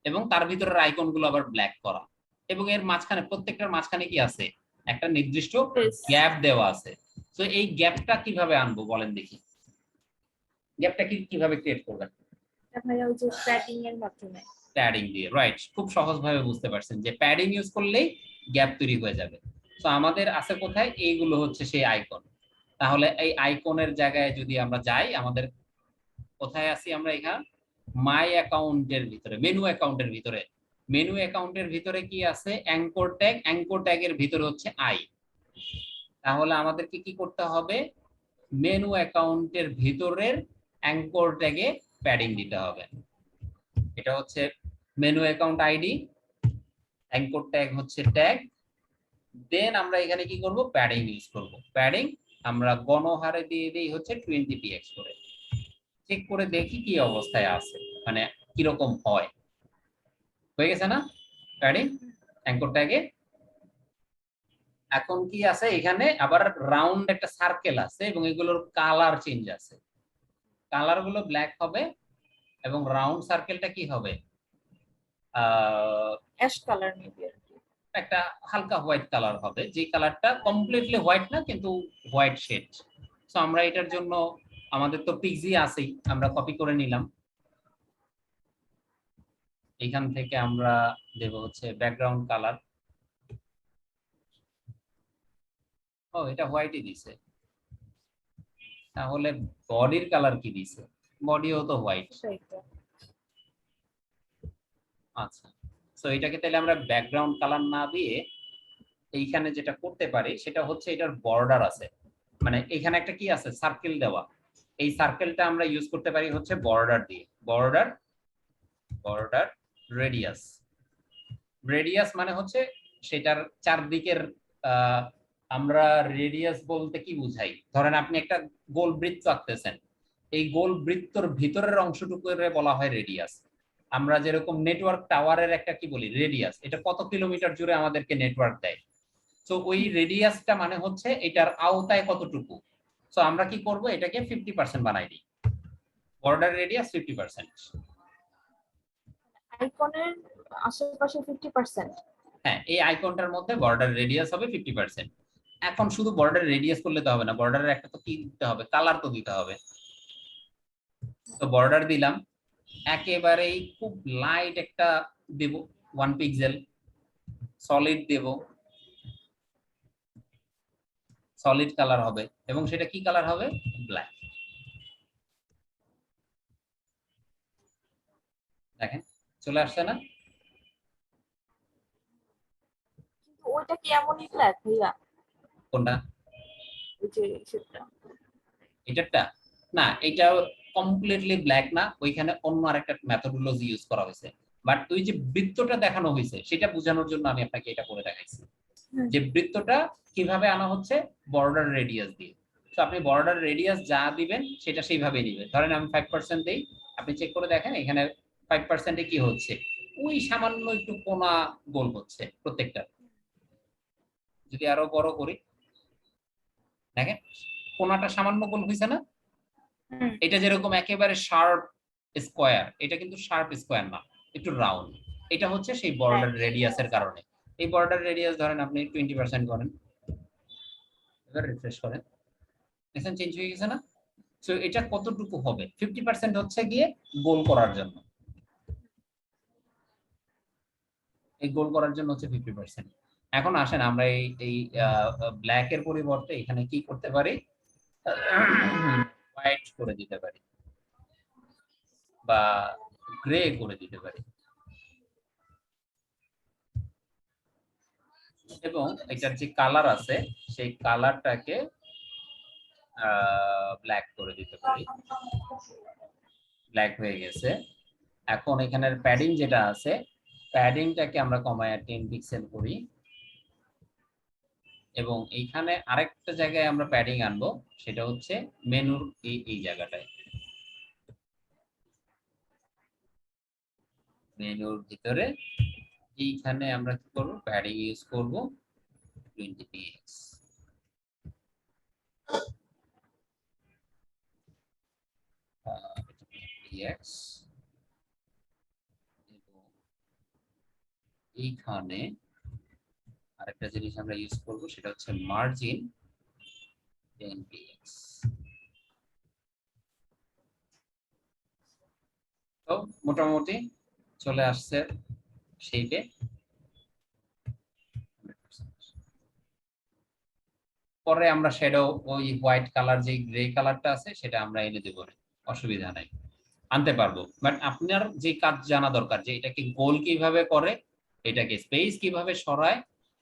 A: এবং তার ভিতরের আইকন গুলো আবার ব্ল্যাক করা, এবং এর মাঝখানে প্রত্যেকটার মাঝখানে কি আছে? একটা নির্দিষ্ট গ্যাপ দেওয়া আছে। তো এই গ্যাপটা কিভাবে আনবো বলেন দেখি? গ্যাপটা কিভাবে ক্রিয়েট করবেন?
B: ভাইয়া ওই যে প্যাডিং এর মাধ্যমে।
A: প্যাডিং দিয়ে, রাইট। খুব সহজভাবে বুঝতে পারছেন যে প্যাডিং ইউজ করলেই গ্যাপ তৈরি হয়ে যাবে। তো আমাদের আছে কোথায়? এইগুলো হচ্ছে সেই আইকন। তাহলে এই আইকনের জায়গায় যদি আমরা যাই, আমাদের কোথায় আছি আমরা? এখানে মাই অ্যাকাউন্টের ভিতরে, মেনু অ্যাকাউন্টের ভিতরে। মেনু অ্যাকাউন্টের ভিতরে কি আছে? Anchor tag. অ্যাঙ্কর ট্যাগের ভিতরে হচ্ছে আই। তাহলে আমাদেরকে কি করতে হবে, মেনু অ্যাকাউন্টের ভিতরের অ্যাঙ্কর ট্যাগে প্যাডিং দিতে হবে। এটা হচ্ছে menu account ID, anchor tag হচ্ছে ট্যাগ, দেন আমরা এখানে কি করব, প্যাডিং ইউজ করব। প্যাডিং আমরা গণহারে দিয়ে দেই হচ্ছে 20px করে, চেক করে দেখি কি অবস্থায় আছে, মানে কিরকম হয়। হয়ে গেছে না প্যাডিং অ্যাঙ্কর ট্যাগে? এখন কি আছে এখানে, আবার রাউন্ড একটা সার্কেল আছে এবং এগুলোর কালার চেঞ্জ আছে। কালার গুলো ব্ল্যাক হবে এবং রাউন্ড সার্কেলটা কি হবে,
B: অ্যাশ কালার মেবি।
A: একটা হালকা হোয়াইট কালার হবে, যে কালারটা কমপ্লিটলি হোয়াইট না কিন্তু হোয়াইট শেড। সো আমরা এটার জন্য আমাদের তো পিক্সি আছেই, আমরা কপি করে নিলাম। এখান থেকে আমরা দেব হচ্ছে ব্যাকগ্রাউন্ড কালার। ও এটা হোয়াইটই দিছে, তাহলে বডির কালার কি দিছে, বডিও তো হোয়াইট। আচ্ছা, সো এটাকে তাহলে আমরা ব্যাকগ্রাউন্ড কালার না দিয়ে এইখানে যেটা করতে পারি সেটা হচ্ছে এটার বর্ডার আছে, মানে এখানে একটা কি আছে সার্কেল দেওয়া, এই সার্কেলটা আমরা ইউজ করতে পারি হচ্ছে বর্ডার দিয়ে। বর্ডার বর্ডার রেডিয়াস, রেডিয়াস মানে হচ্ছে সেটার চারদিকের আমরা রেডিয়াস বলতে কি বুঝাই, ধরেন আপনি একটা গোল বৃত্ত আঁকতেছেন, এই গোল বৃত্তর ভিতরের অংশটুকু বলা হয় রেডিয়াস। আমরা যেরকম নেটওয়ার্ক টাওয়ারের একটা কি বলি রেডিয়াস, এটা কত কিলোমিটার জুড়ে আমাদেরকে নেটওয়ার্ক দেয়, সো ওই রেডিয়াসটা মানে হচ্ছে এটার আওতায় কতটুকু। সো আমরা কি করব, এটাকে 50% বানাই দিই, বর্ডার রেডিয়াস 50%।
B: আইকনের আশেপাশে 50%।
A: হ্যাঁ, এই আইকনটার মধ্যে বর্ডার রেডিয়াস হবে 50%। এখন শুধু বর্ডার রেডিয়াস করলে তো হবে না, বর্ডারের একটা তো কি দিতে হবে, কালার তো দিতে হবে। তো বর্ডার দিলাম, একেবারেই খুব লাইট একটা দেব 1 পিক্সেল, সলিড দেব, সলিড কালার হবে এবং সেটা কি কালার হবে, ব্ল্যাক। দেখেন চলে আসছে না?
B: কিন্তু ওইটা কি এমনই ব্ল্যাক ভাইয়া?
A: কোনটা?
B: ওই যে সেটা
A: এটারটা না, এটা কমপ্লিটলি ব্ল্যাক না, ওইখানে অন্য আরেকটা মেথডোলজি ইউজ করা হয়েছে। বাট ওই যে বৃত্তটা দেখানো হয়েছে সেটা বোঝানোর জন্য আমি আপনাকে এটা করে দেখাইছি, যে বৃত্তটা কিভাবে আনা হচ্ছে, বর্ডার রেডিয়াস দিয়ে। তো আপনি বর্ডার রেডিয়াস যা দিবেন সেটা সেইভাবেই দিবেন। ধরেন আমি 5% দেই, আপনি চেক করে দেখেন এখানে 5% কি হচ্ছে, ওই সামান্য একটু কোণা গোল হচ্ছে প্রত্যেকটা। যদি আরো বড় করি দেখেন কোণাটা সামান্য গোল হয়েছে না? এটা যেরকম একেবারে শার্প স্কোয়ার, এটা কিন্তু শার্প স্কোয়ার না, একটু রাউন্ড। এটা হচ্ছে সেই বর্ডার রেডিয়াসের কারণে। এই বর্ডার রেডিয়াস ধরেন আপনি 20% করেন, এবার রিফ্রেশ করেন, দেখেন চেঞ্জ হয়ে গেছে না? সো এটা কতটুকু হবে, 50% হচ্ছে গিয়ে গোল করার জন্য, এই গোল করার জন্য হচ্ছে 50%। এখন আসেন আমরা এই ব্ল্যাক এর পরিবর্তে এখানে কি করতে পারি, হোয়াইট করে দিতে পারি বা গ্রে করে দিতে পারি, এবং এটার যে কালার আছে সেই কালারটাকে ব্ল্যাক করে দিতে পারি। ব্ল্যাক হয়ে গেছে। এখন এখানের প্যাডিং যেটা আছে, প্যাডিংটাকে আমরা কমায় 10 পিক্সেল করি এবং এইখানে আরেকটা জায়গায় আমরা প্যাডিং আনবো, সেটা হচ্ছে মেনুর এই জায়গাটায়, মেনুর ভিতরে এইখানে আমরা কি করব, প্যাডিং ইউজ করব 20px। এইখানে আরেকটা জিনিস আমরা ইউজ করব, সেটা হচ্ছে মার্জিন 10px। তো মোটামুটি চলে আসছে সেইটে। পরে আমরা শ্যাডো ওই হোয়াইট কালার, যে গ্রে কালারটা আছে সেটা আমরা এনে দেবো, অসুবিধা নাই, আনতে পারবো। বাট আপনার যে কাজ জানা দরকার, যে এটাকে গোল কিভাবে করে, এটাকে স্পেস কিভাবে সরায়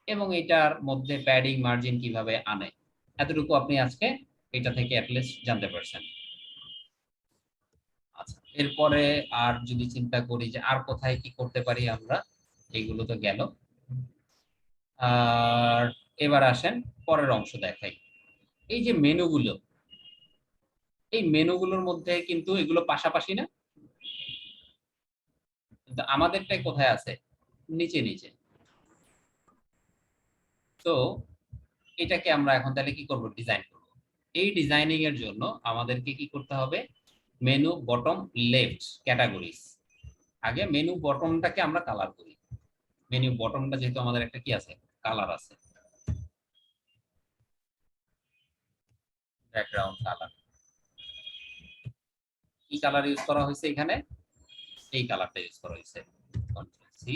A: এবং এটার মধ্যে প্যাডিং মার্জিন কিভাবে আনে, এতটুকু আপনি আজকে এটা থেকে অ্যাটলিস্ট জানতে পারছেন। আচ্ছা, এরপরে আর যদি চিন্তা করি যে আর কোথায় কি করতে পারি আমরা, এইগুলো তো গেল। আর এবার আসেন পরের অংশ দেখাই। এই যে মেনুগুলো, এই মেনুগুলোর মধ্যে কিন্তু এগুলো পাশাপাশি না, কিন্তু আমাদেরটাই কোথায় আছে, নিচে নিচে। তো এটাকে আমরা এখন তাহলে কি করব, ডিজাইন করব। এই ডিজাইনিং এর জন্য আমাদেরকে কি করতে হবে, মেনু বটম লেফট ক্যাটাগরিজ। আগে মেনু বটমটাকে আমরা কালার করি। মেনু বটমটা যেহেতু আমাদের একটা কি আছে, কালার আছে, ব্যাকগ্রাউন্ড কালার। কি কালার ইউজ করা হয়েছে এখানে, এই কালারটা ইউজ করা হয়েছে। কন্ট্রোল সি,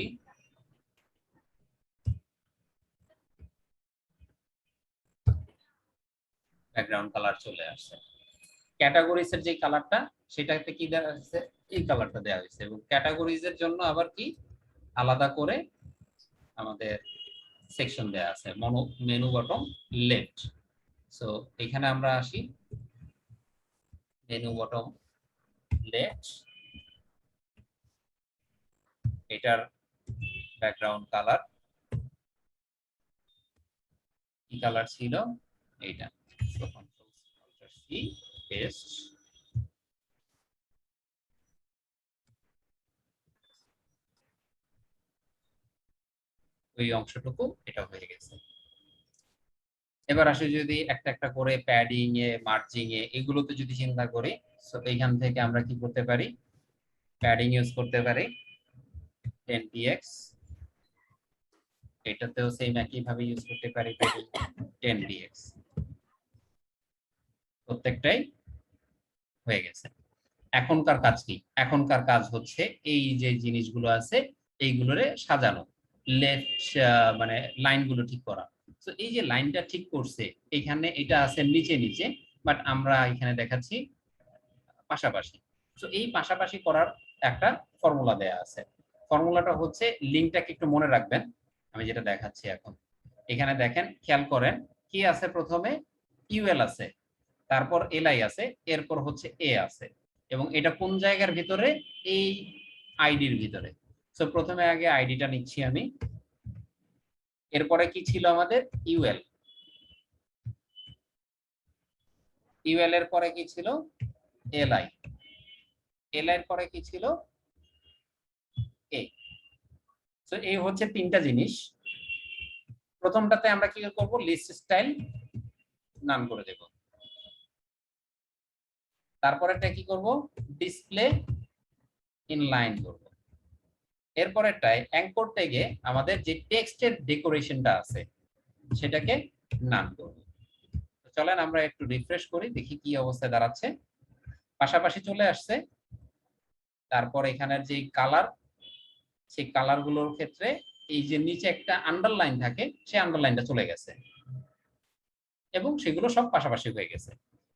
A: ব্যাকগ্রাউন্ড কালার চলে আসছে। ক্যাটাগরিজ এর যে কালারটা, সেটাতে কি দেওয়া হয়েছে, এই কালারটা দেওয়া হয়েছে। এবং ক্যাটাগরিজ এর জন্য আবার কি আলাদা করে আমাদের সেকশন দেওয়া আছে, মেনু বটম লেফট। সো এখানে আমরা আসি, মেনু বটম লেফট, এটার ব্যাকগ্রাউন্ড কালার কি কালার ছিল, এইটা। So control C, paste. ওই অংশটুকু এটা হয়ে গেছে। এবার আসে যদি একটা একটা করে প্যাডিং এ, মার্জিং এ, এগুলোতে যদি চিন্তা করি, সো এইখান থেকে আমরা কি করতে পারি, প্যাডিং ইউজ করতে পারি 10px, এটাতেও সেম একই ভাবে ইউজ করতে পারি প্যাডিং 10px। প্রত্যেকটাই হয়ে গেছে। এখনকার কাজ কি, এখনকার কাজ হচ্ছে এই যে জিনিসগুলো আছে এইগুলোরে সাজানো, লেফট মানে লাইনগুলো ঠিক করা। তো এই যে লাইনটা ঠিক করছে, এখানে এটা আছে নিচে নিচে, বাট আমরা এখানে দেখাচ্ছি পাশাপাশি। তো এই পাশাপাশি করার একটা ফর্মুলা দেয়া আছে। ফর্মুলাটা হচ্ছে, লিঙ্কটাকে একটু মনে রাখবেন, আমি যেটা দেখাচ্ছি এখন। এখানে দেখেন, খেয়াল করেন কি আছে, প্রথমে ইউএল আছে, তারপর এলআই আছে, এরপর হচ্ছে এ আছে, এবং এটা কোন জায়গার ভিতরে, এই আইডির ভিতরে। সো প্রথমে আগে আইডিটা নিচ্ছি আমি, এরপরে কি ছিল আমাদের, ইউএল, ইউএল এর পরে কি ছিল, এলআই, এল এর পরে কি ছিল, এ। সো এই হচ্ছে তিনটা জিনিস। প্রথমটাতে আমরা কি করব, লিস্ট স্টাইল নাম করে দেব। তারপরেরটা কি করব, ডিসপ্লে ইনলাইন করব। এরপরেরটায় অ্যাঙ্কর ট্যাগে আমাদের যে টেক্সটের ডেকোরেশনটা আছে সেটাকে নাম করব। চলেন আমরা একটু রিফ্রেশ করি, দেখি কি অবস্থায় দাঁড়াচ্ছে। পাশাপাশি চলে আসছে। তারপর এখানের যে কালার, সেই কালার গুলোর ক্ষেত্রে এই যে নিচে একটা আন্ডারলাইন থাকে, সেই আন্ডারলাইনটা চলে গেছে এবং সেগুলো সব পাশাপাশি হয়ে গেছে।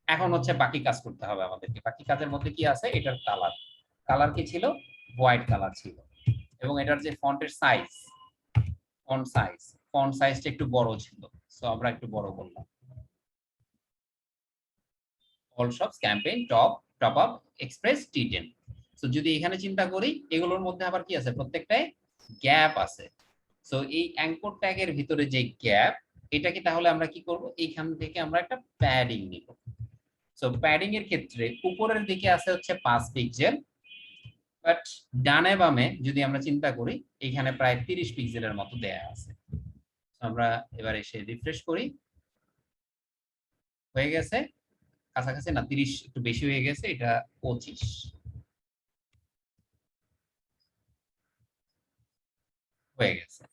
A: এখন হচ্ছে বাকি কাজ করতে হবে আমাদেরকে। বাকি কাজের মধ্যে কি আছে, এটার কালার, কালার কি ছিল, হোয়াইট কালার ছিল। এবং এটার যে ফন্টের সাইজ, ফন্ট সাইজটা একটু বড় ছিল, সো আমরা একটু বড় করলাম। All shops, campaign, top up, express, T ten. So যদি এখানে চিন্তা করি, এগুলোর মধ্যে আবার কি আছে, প্রত্যেকটায় গ্যাপ আছে। সো এই অ্যাঙ্কর ট্যাগের ভিতরে যে গ্যাপ, এটাকে তাহলে আমরা কি করব, এইখান থেকে আমরা একটা প্যাডিং নিব। সো প্যাডিং এর ক্ষেত্রে উপরের দিকে আছে হচ্ছে 5 পিক্সেল, বাট ডানে বামে যদি আমরা চিন্তা করি, এখানে প্রায় 30 পিক্সেলের মতো দেয়া আছে। আমরা এবার এসে রিফ্রেশ করি, হয়ে গেছে কাছাকাছি, না 30 একটু বেশি হয়ে গেছে, এটা 25 হয়ে গেছে।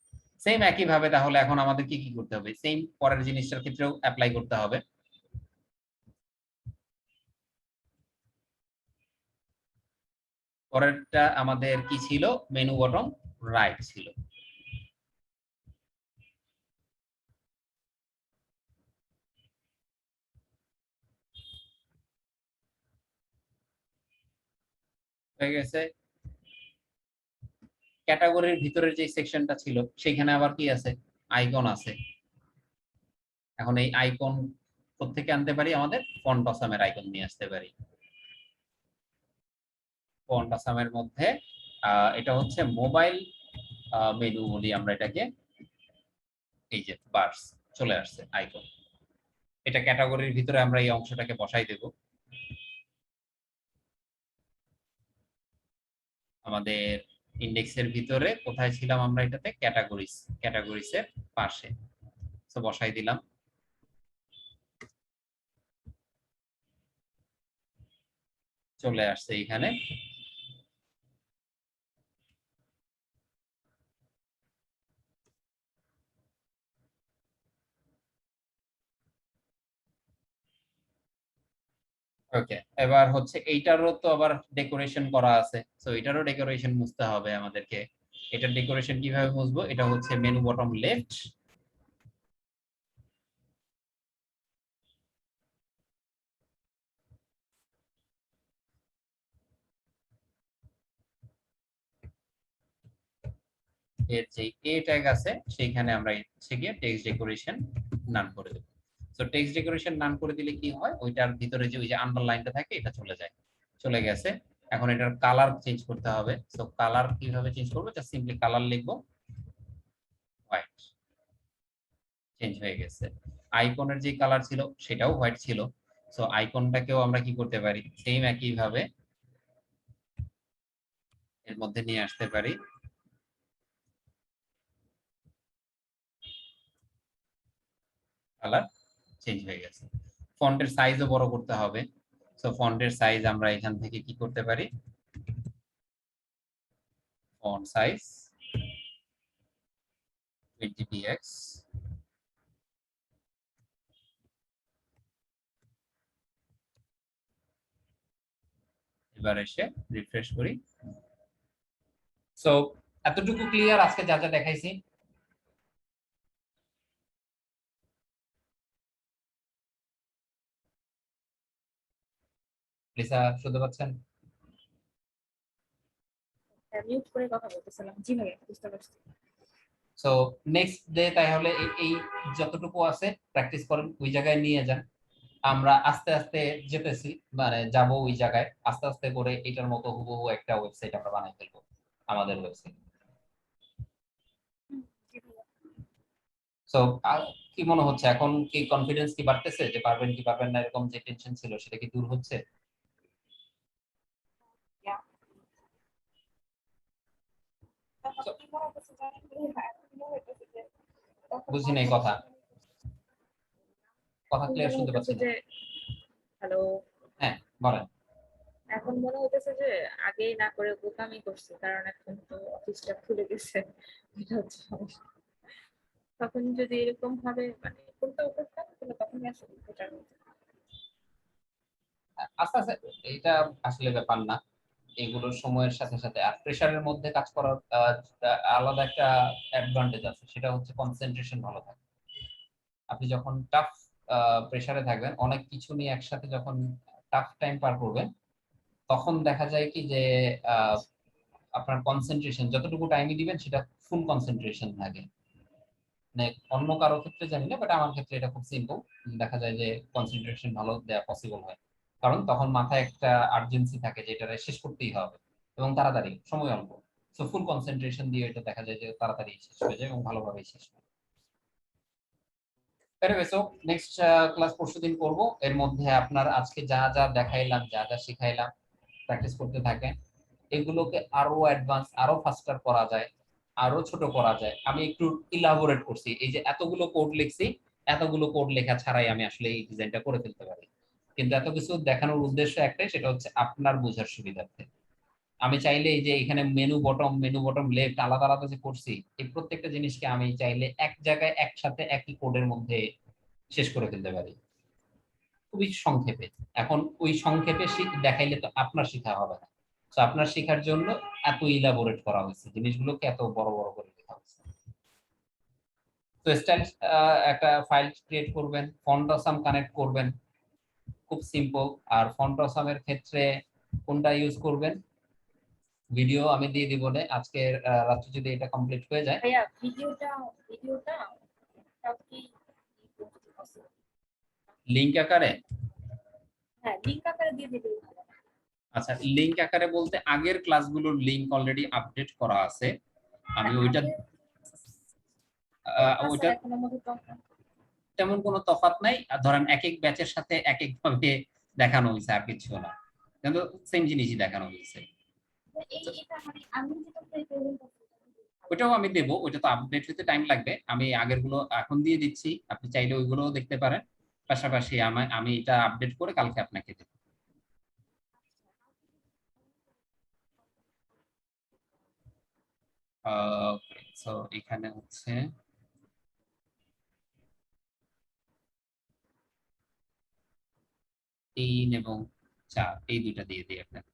A: সেম একই ভাবে তাহলে এখন আমাদের কি কি করতে হবে, সেম পরের জিনিসটার ক্ষেত্রেও অ্যাপ্লাই করতে হবে। পরেরটা আমাদের কি ছিল, মেনু বটম রাইট ছিল। হয়ে গেছে। ক্যাটাগরির ভিতরের যে সেকশনটা ছিল, সেখানে আবার কি আছে, আইকন আছে। এখন এই আইকন কোত্থেকে আনতে পারি, আমাদের ফন্ট অসামের আইকন নিয়ে আসতে পারি। ফন্ট অসামের মধ্যে এটা হচ্ছে মোবাইল মেনু বলি আমরা এটাকে, এই যে বার্স চলে আসছে আইকন। এটা ক্যাটাগরির ভিতরে আমরা এই অংশটাকে বসাই দেব। আমাদের ইন্ডেক্সের ভিতরে কোথায় ছিলাম আমরা, এটাতে ক্যাটাগরিজের পাশে, তো বসাই দিলাম। চলে আসছে এখানে। ওকে, এবার হচ্ছে এইটারও তো আবার ডেকোরেশন করা আছে, তো এটারও ডেকোরেশন মুছতে হবে আমাদেরকে। এটার ডেকোরেশন কিভাবে মুছবো, এটা হচ্ছে মেনু বটম লেফট, এর যে এ ট্যাগ আছে সেইখানে আমরা হচ্ছে গিয়ে টেক্সট ডেকোরেশন নান করে দেব। সো টেক্সট ডেকোরেশন নান করে দিলে কি হয়, ওইটার ভিতরে যে ওই যে আন্ডারলাইনটা থাকে এটা চলে যায়, চলে গেছে। এখন এটার কালার চেঞ্জ করতে হবে। সো কালার কিভাবে চেঞ্জ করবো, জাস্ট সিম্পলি কালার লিখবো, হোয়াইট, চেঞ্জ হয়ে গেছে। আইকনের যে কালার ছিল সেটাও হোয়াইট ছিল। সো আইকনটাকেও আমরা কি করতে পারি, সেম একই ভাবে এর মধ্যে নিয়ে আসতে পারি। কালার চেঞ্জ হয়ে গেছে। ফন্টের সাইজও বড় করতে হবে। সো ফন্টের সাইজ আমরা এখান থেকে কি করতে পারি, ফন্ট সাইজ 20 px, এবার এসে রিফ্রেশ করি। সো এতটুকু ক্লিয়ার আজকে যা যা দেখাইছি? লিসা শুনতে পাচ্ছেন?
B: মিউট করে কথা বলতেছিলাম। জি ভাইয়া, বুঝতে পারছি।
A: সো নেক্সট ডে তাহলে এই যতটুকু আছে প্র্যাকটিস করেন, ওই জায়গায় নিয়ে যান। আমরা আস্তে আস্তে যেতেছি, মানে যাব ওই জায়গায়, আস্তে আস্তে করে এটার মতো হুবহু একটা ওয়েবসাইট আমরা বানাই ফেলবো, আমাদের ওয়েবসাইট।
B: জি ভাইয়া।
A: সো কি মনে হচ্ছে, এখন কি কনফিডেন্স কি বাড়তেছে, যে পারবেন কি পারবেন না এরকম যে টেনশন ছিল সেটা কি দূর হচ্ছে?
B: Yeah. তখন
A: So,
B: কি মনে হচ্ছে জানেন ভাইয়া, এখন মনে হচ্ছে যে তখন
A: বুঝি
B: মনে
A: নাই কথা,
B: হচ্ছে
A: কথা
B: এখন
A: ক্লিয়ার
B: মনে
A: শুনতে
B: হচ্ছে
A: পাচ্ছি না।
B: যে হ্যালো,
A: হ্যাঁ বলেন।
B: এখন মনে হইতেছে যে আগেই না করে বোকামি করছি, কারণ এখন তো অফিসটা খুলে গেছে। এটা হচ্ছে সমস্যা। তখন যদি এরকম ভাবে মানে করতেও করতাম তাহলে তখনই আসলে বেটার হতো।
A: আস্তে আস্তে, এটা আসলে ব্যাপার না, এগুলো সময়ের সাথে সাথে। আর প্রেসারের মধ্যে কাজ করার আলাদা একটা অ্যাডভান্টেজ আছে, সেটা হচ্ছে কনসেন্ট্রেশন ভালো থাকে। আপনি যখন টাফ প্রেসারে থাকবেন, অনেক কিছু নিয়ে একসাথে যখন টাফ টাইম পার করবেন, তখন দেখা যায় কি যে আহ, আপনার কনসেন্ট্রেশন যতটুকু টাইমই দিবেন সেটা ফুল কনসেন্ট্রেশন থাকে। মানে অন্য কারো ক্ষেত্রে জানি না, বাট আমার ক্ষেত্রে এটা খুব সিম্পল। দেখা যায় যে কনসেন্ট্রেশন ভালো দেওয়া পসিবল হয়, কারণ তখন মাথায় একটা আর্জেন্সি থাকে যে এটা শেষ করতেই হবে এবং তাড়াতাড়ি, সময় অল্প। সো ফুল কনসেন্ট্রেশন দিয়ে এটা দেখা যায় যে তাড়াতাড়ি শেষ হয়ে যায় এবং ভালোভাবেই শেষ হয়। সো নেক্সট ক্লাস পরশুদিন করব। এর মধ্যে আপনার আজকে যা যা দেখাইলাম, যা যা শিখাইলাম, প্র্যাকটিস করতে থাকেন। এগুলোকে আরো অ্যাডভান্স, আরো ফাস্টার করা যায়, আরো ছোট করা যায়। আমি একটু ইলাবোরেট করছি, এই যে এতগুলো কোড লিখছি, এতগুলো কোড লেখা ছাড়াই আমি আসলে এই ডিজাইনটা করে ফেলতে পারি। কিন্তু এত কিছু দেখানোর উদ্দেশ্য একটাই, সেটা হচ্ছে আপনার বোঝার সুবিধার্থে। আমি চাইলে এই যে এখানে মেনু বটম লেফট আলাদা আলাদা যে করছি, এই প্রত্যেকটা জিনিসকে আমি চাইলে এক জায়গায় একসাথে একই কোডের মধ্যে শেষ করে ফেলতে পারি, খুবই সংক্ষেপে। এখন ওই সংক্ষেপে দেখাইলে তো আপনার শেখা হবে না। তো আপনার শেখার জন্য এত ইলাবোরেট করা হয়েছে, জিনিসগুলোকে এত বড় বড় করে লেখা হয়েছে। তো স্টাইল একটা ফাইল ক্রিয়েট করবেন, ফন্ট অসাম কানেক্ট করবেন, খুব সিম্পল। আর ফন্ট অসামের ক্ষেত্রে কোনটা ইউজ করবেন, ভিডিও আমি দিয়ে দিব আজকের রাত্রে যদি এটা কমপ্লিট হয়ে যায়।
B: ভাইয়া ভিডিওটা তাও কি
A: লিংক আকারে?
B: হ্যাঁ, লিংক আকারে দিয়ে দিলেই ভালো।
A: আচ্ছা, লিংক আকারে বলতে আগের ক্লাসগুলোর লিংক অলরেডি আপডেট করা আছে, আমি
B: হ্যাঁ,
A: ওইটা ওইটা
B: এখনের মধ্যে তো
A: তেমন কোনো তফাৎ নাই। আর ধরেন এক এক ব্যাচের সাথে এক এক ভাবে দেখানো হয়েছে, আর কিছু না, কিন্তু সেম জিনিসই দেখানো হয়েছে।
B: এটা মানে আমি যেটা প্রেজেন্ট করছি
A: ওইটাও আমি দেবো, ওইটা তো আপডেট হতে টাইম লাগবে, আমি আগের গুলো এখন দিয়ে দিচ্ছি, আপনি চাইলে ওইগুলোও দেখতে পারেন। পাশাপাশি আমি এটা আপডেট করে কালকে আপনাকে দেবো। সো এখানে হচ্ছে 3 এবং 4, এই দুইটা দিয়ে দিই আপনাকে।